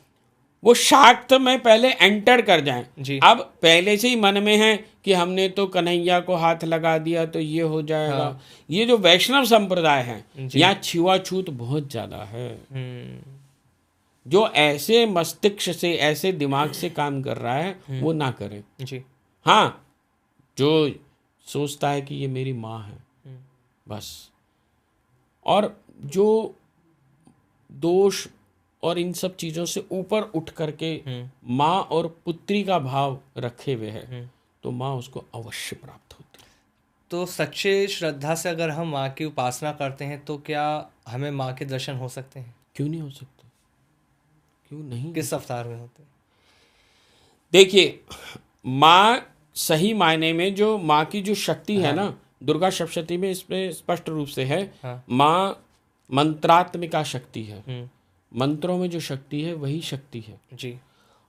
वो शाक्त में पहले एंटर कर जाएं। अब पहले से ही मन में है कि हमने तो कन्हैया को हाथ लगा दिया तो ये हो जाएगा। ये जो वैष्णव संप्रदाय है, यहाँ छुआछूत बहुत ज्यादा है। जो ऐसे मस्तिष्क से, ऐसे दिमाग से काम कर रहा है वो ना करे जी। हाँ, जो सोचता है कि ये मेरी माँ है बस, और जो दोष और इन सब चीज़ों से ऊपर उठ करके माँ और पुत्री का भाव रखे हुए है, तो माँ उसको अवश्य प्राप्त होती है। तो सच्चे श्रद्धा से अगर हम माँ की उपासना करते हैं तो क्या हमें माँ के दर्शन हो सकते हैं? क्यों नहीं हो सकते? क्यों नहीं? किस अवतार में होते? देखिए, माँ सही मायने में जो माँ की जो शक्ति है ना, दुर्गा सप्तशती में इसमें स्पष्ट रूप से है। माँ मंत्रात्मिका शक्ति है। मंत्रों में जो शक्ति है वही शक्ति है जी।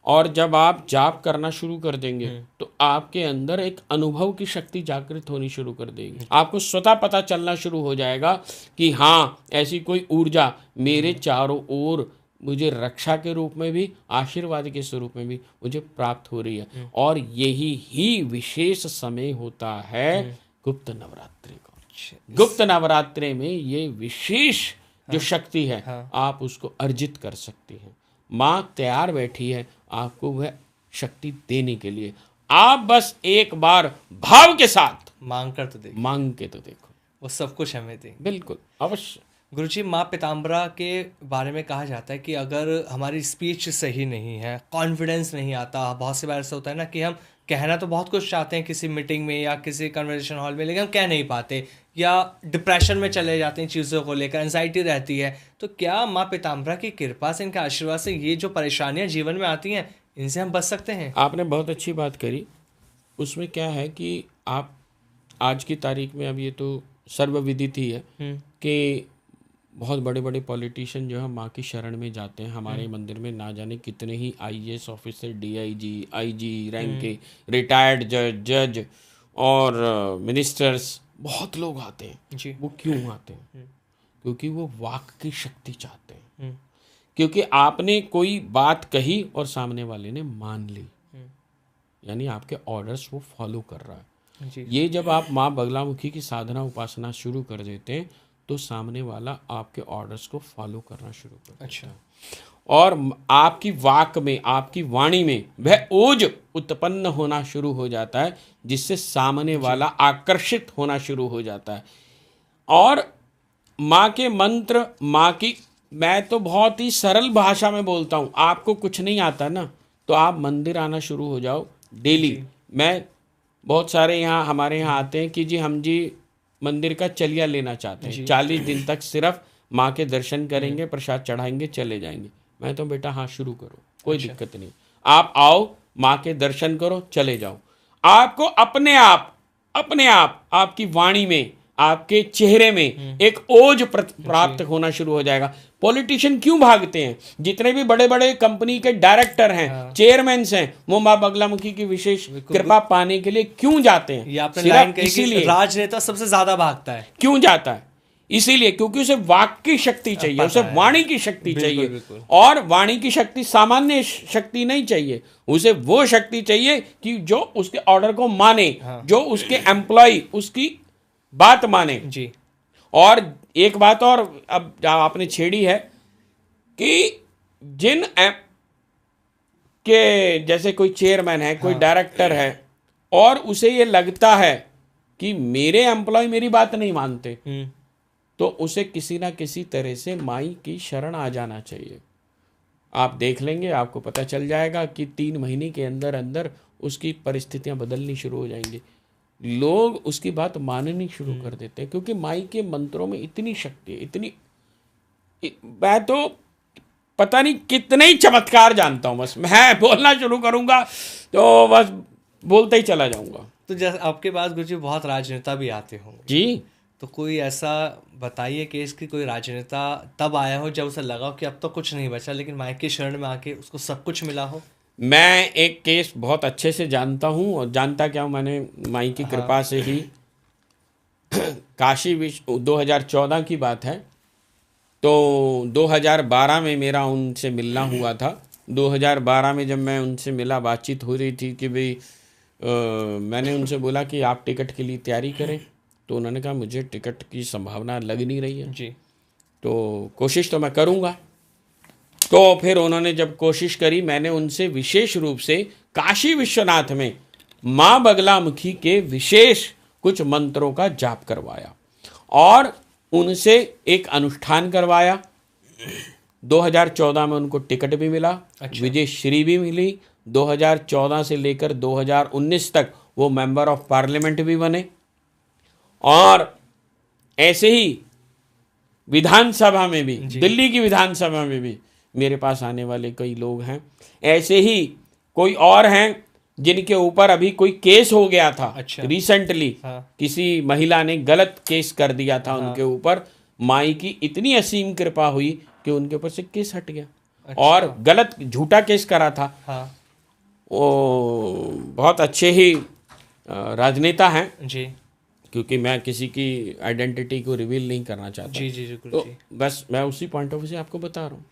और जब आप जाप करना शुरू कर देंगे तो आपके अंदर एक अनुभव की शक्ति जागृत होनी शुरू कर देगी। आपको स्वतः पता चलना शुरू हो जाएगा कि हाँ, ऐसी कोई ऊर्जा मेरे चारों ओर मुझे रक्षा के रूप में भी, आशीर्वाद के स्वरूप में भी मुझे प्राप्त हो रही है। और यही ही विशेष समय होता है गुप्त नवरात्रि का। गुप्त नवरात्रि में ये विशेष जो शक्ति है आप उसको अर्जित कर सकती हैं। माँ तैयार बैठी है आपको वह शक्ति देने के लिए। आप बस एक बार भाव के साथ मांग कर तो देखो, मांग के तो देखो, वो सब कुछ हमें देंगे। बिल्कुल अवश्य। गुरुजी, माँ पीताम्बरा के बारे में कहा जाता है कि अगर हमारी स्पीच सही नहीं है, कॉन्फिडेंस नहीं आता, बहुत सी बार ऐसा होता है ना कि हम कहना तो बहुत कुछ चाहते हैं किसी मीटिंग में या किसी कन्वर्सेशन हॉल में, लेकिन हम कह नहीं पाते या डिप्रेशन में चले जाते हैं चीज़ों को लेकर, एंजाइटी रहती है। तो क्या माँ पीताम्बरा की कृपा से, इनके आशीर्वाद से ये जो परेशानियाँ जीवन में आती हैं इनसे हम बच सकते हैं? आपने बहुत अच्छी बात करी। उसमें क्या है कि आप आज की तारीख में, अब ये तो सर्वविदित ही है कि बहुत बड़े बड़े पॉलिटिशियन जो है माँ की शरण में जाते हैं। हमारे मंदिर में ना जाने कितने ही IAS officer, DIG, IG rank के रिटायर्ड जज और मिनिस्टर्स, बहुत लोग आते हैं जी। वो क्यों आते हैं? क्योंकि वो वाक की शक्ति चाहते हैं। क्योंकि आपने कोई बात कही और सामने वाले ने मान ली, यानी आपके ऑर्डर्स वो फॉलो कर रहा है जी। ये जब आप माँ बगलामुखी की साधना उपासना शुरू कर देते हैं तो सामने वाला आपके ऑर्डर्स को फॉलो करना शुरू कर देता अच्छा। है। और आपकी वाक में, आपकी वाणी में वह ओज उत्पन्न होना शुरू हो जाता है जिससे सामने वाला आकर्षित होना शुरू हो जाता है। और माँ के मंत्र, माँ की, मैं तो बहुत ही सरल भाषा में बोलता हूँ, आपको कुछ नहीं आता ना तो आप मंदिर आना शुरू हो जाओ डेली। मैं बहुत सारे यहाँ हमारे यहाँ आते हैं कि जी हम जी मंदिर का चलिया लेना चाहते हैं, 40 दिन तक सिर्फ माँ के दर्शन करेंगे, प्रसाद चढ़ाएंगे, चले जाएंगे। मैं तो बेटा हाँ शुरू करो, कोई दिक्कत नहीं, आप आओ माँ के दर्शन करो, चले जाओ। आपको अपने आप आपकी वाणी में, आपके चेहरे में एक ओज प्राप्त होना शुरू हो जाएगा। पॉलिटिशियन क्यों भागते हैं? जितने भी बड़े बड़े कंपनी के डायरेक्टर हैं, चेयरमैन हैं, वो माँ बगलामुखी की विशेष कृपा पाने के लिए क्यों जाते हैं? ये आपने लाइन कही कि इसीलिए राजनेता सबसे ज्यादा भागता है। क्यों जाता है? इसीलिए क्योंकि उसे वाक की शक्ति चाहिए, उसे वाणी की शक्ति चाहिए। बिल्कुल। और वाणी की शक्ति सामान्य शक्ति नहीं चाहिए, उसे वो शक्ति चाहिए कि जो उसके ऑर्डर को माने, जो उसके एम्प्लॉय उसकी बात माने जी। और एक बात और अब आपने छेड़ी है कि जिन के जैसे कोई चेयरमैन है, कोई डायरेक्टर है और उसे ये लगता है कि मेरे एम्प्लॉय मेरी बात नहीं मानते, तो उसे किसी ना किसी तरह से माई की शरण आ जाना चाहिए। आप देख लेंगे, आपको पता चल जाएगा कि 3 महीने के अंदर अंदर उसकी परिस्थितियां बदलनी शुरू हो जाएंगी। लोग उसकी बात माननी शुरू कर देते हैं क्योंकि माई के मंत्रों में इतनी शक्ति है, इतनी, मैं तो पता नहीं कितने ही चमत्कार जानता हूँ। बस मैं बोलना शुरू करूंगा तो बस बोलते ही चला जाऊंगा। तो जैसे आपके पास गुरुजी बहुत राजनेता भी आते होंगे जी, तो कोई ऐसा बताइए कि इसकी कोई राजनेता तब आया हो जब उसे लगा हो कि अब तो कुछ नहीं बचा, लेकिन माई के शरण में आके उसको सब कुछ मिला हो? मैं एक केस बहुत अच्छे से जानता हूँ और जानता क्या हूँ, मैंने माई की कृपा से ही काशी विश्व 2014 की बात है, तो 2012 में मेरा उनसे मिलना हुआ था। 2012 में जब मैं उनसे मिला, बातचीत हो रही थी कि भाई मैंने उनसे बोला कि आप टिकट के लिए तैयारी करें, तो उन्होंने कहा मुझे टिकट की संभावना लग नहीं रही है जी, तो कोशिश तो मैं करूँगा। तो फिर उन्होंने जब कोशिश करी, मैंने उनसे विशेष रूप से काशी विश्वनाथ में माँ बगलामुखी के विशेष कुछ मंत्रों का जाप करवाया और उनसे एक अनुष्ठान करवाया। 2014 में उनको टिकट भी मिला, विजय श्री भी मिली। 2014 से लेकर 2019 तक वो मेंबर ऑफ पार्लियामेंट भी बने और ऐसे ही विधानसभा में भी, दिल्ली की विधानसभा में भी मेरे पास आने वाले कई लोग हैं। ऐसे ही कोई और हैं जिनके ऊपर अभी कोई केस हो गया था रिसेंटली, किसी महिला ने गलत केस कर दिया था उनके ऊपर माई की इतनी असीम कृपा हुई कि उनके ऊपर से केस हट गया। और गलत झूठा केस करा था। हाँ। वो बहुत अच्छे ही राजनेता हैं जी क्योंकि मैं किसी की आइडेंटिटी को रिवील नहीं करना चाहता। जी जी जी तो गुरुजी। बस मैं उसी पॉइंट ऑफ व्यू से आपको बता रहा हूँ।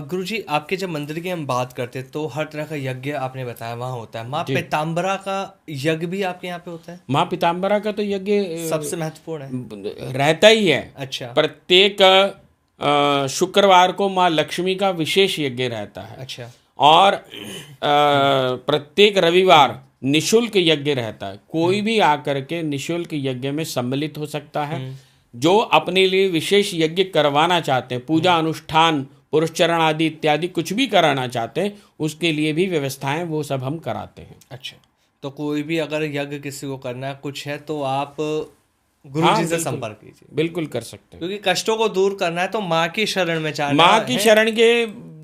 गुरुजी, आपके जब मंदिर की हम बात करते हैं तो हर तरह का यज्ञ आपने बताया वहाँ होता है। माँ पीताम्बरा का यज्ञ भी आपके यहाँ पे होता है? माँ पीताम्बरा का तो यज्ञ सबसे महत्वपूर्ण है, रहता ही है। अच्छा प्रत्येक शुक्रवार को माँ लक्ष्मी का विशेष यज्ञ रहता है। अच्छा। और प्रत्येक रविवार निशुल्क यज्ञ रहता है। कोई भी आकर के निशुल्क यज्ञ में सम्मिलित हो सकता है। जो अपने लिए विशेष यज्ञ करवाना चाहते हैं, पूजा अनुष्ठान, पुरुषचरण आदि इत्यादि कुछ भी कराना चाहते हैं, उसके लिए भी व्यवस्थाएं वो सब हम कराते हैं। अच्छा, तो कोई भी अगर यज्ञ किसी को करना है कुछ है तो आप गुरुजी से संपर्क कीजिए। बिल्कुल कर सकते हैं, क्योंकि कष्टों को दूर करना है तो माँ की शरण में जाना माँ की शरण के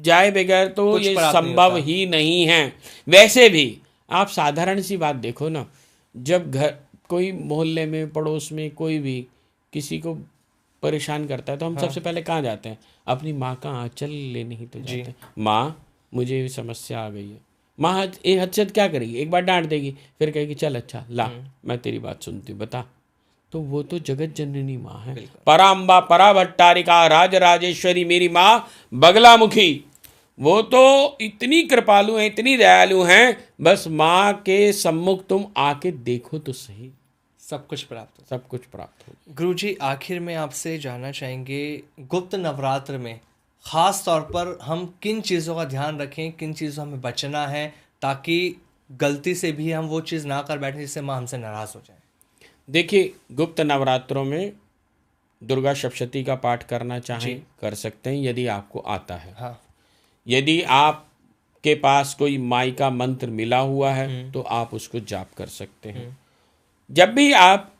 जाए बगैर तो ये संभव ही नहीं है। वैसे भी आप साधारण सी बात देखो ना, जब घर कोई मोहल्ले में पड़ोस में कोई भी किसी को परेशान करता है तो हम सबसे पहले कहाँ जाते हैं? अपनी माँ का आंचल लेने ही तो जाते हैं। माँ मुझे ये समस्या आ गई है। माँ ये हद से क्या करेगी? एक बार डांट देगी, फिर कहेगी चल अच्छा ला मैं तेरी बात सुनती हूँ, बता। तो वो तो जगत जननी माँ है। पराम्बा परा भट्टारिका राज राजेश्वरी मेरी माँ बगलामुखी, वो तो इतनी कृपालु हैं, इतनी दयालु हैं। बस माँ के सम्मुख तुम आके देखो तो सही, सब कुछ प्राप्त हो, सब कुछ प्राप्त हो। गुरुजी, आखिर में आपसे जानना चाहेंगे, गुप्त नवरात्र में खास तौर पर हम किन चीज़ों का ध्यान रखें, किन चीज़ों हमें बचना है ताकि गलती से भी हम वो चीज़ ना कर बैठें जिससे माँ हमसे नाराज़ हो जाए? देखिए, गुप्त नवरात्रों में दुर्गा सप्तशती का पाठ करना चाहें कर सकते हैं यदि आपको आता है। हाँ। यदि आपके पास कोई माई का मंत्र मिला हुआ है तो आप उसको जाप कर सकते हैं। जब भी आप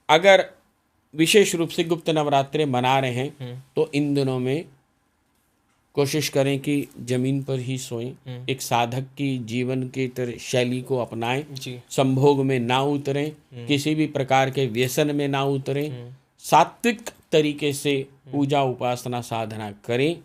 अगर विशेष रूप से गुप्त नवरात्रे मना रहे हैं तो इन दिनों में कोशिश करें कि जमीन पर ही सोएं, एक साधक की जीवन की तरह शैली को अपनाएं, संभोग में ना उतरें, किसी भी प्रकार के व्यसन में ना उतरें, सात्विक तरीके से पूजा उपासना साधना करें।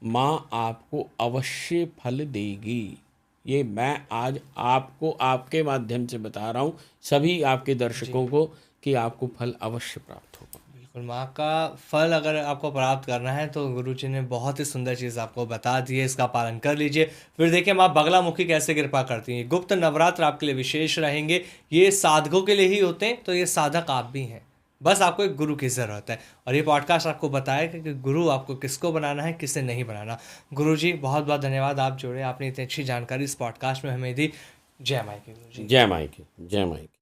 माँ आपको अवश्य फल देगी। ये मैं आज आपको आपके माध्यम से बता रहा हूँ, सभी आपके दर्शकों को, कि आपको फल अवश्य प्राप्त होगा। बिल्कुल, माँ का फल अगर आपको प्राप्त करना है तो गुरुजी ने बहुत ही सुंदर चीज़ आपको बता दी है, इसका पालन कर लीजिए। फिर देखिए माँ बगलामुखी कैसे कृपा करती हैं। गुप्त नवरात्र आपके लिए विशेष रहेंगे, ये साधकों के लिए ही होते हैं, तो ये साधक आप भी हैं, बस आपको एक गुरु की ज़रूरत है। और ये पॉडकास्ट आपको बताया कि गुरु आपको किसको बनाना है, किसे नहीं बनाना। गुरुजी बहुत बहुत धन्यवाद, आप जुड़े, आपने इतनी अच्छी जानकारी इस पॉडकास्ट में हमें दी। जय माई की गुरुजी। जय माई की, जय माई की।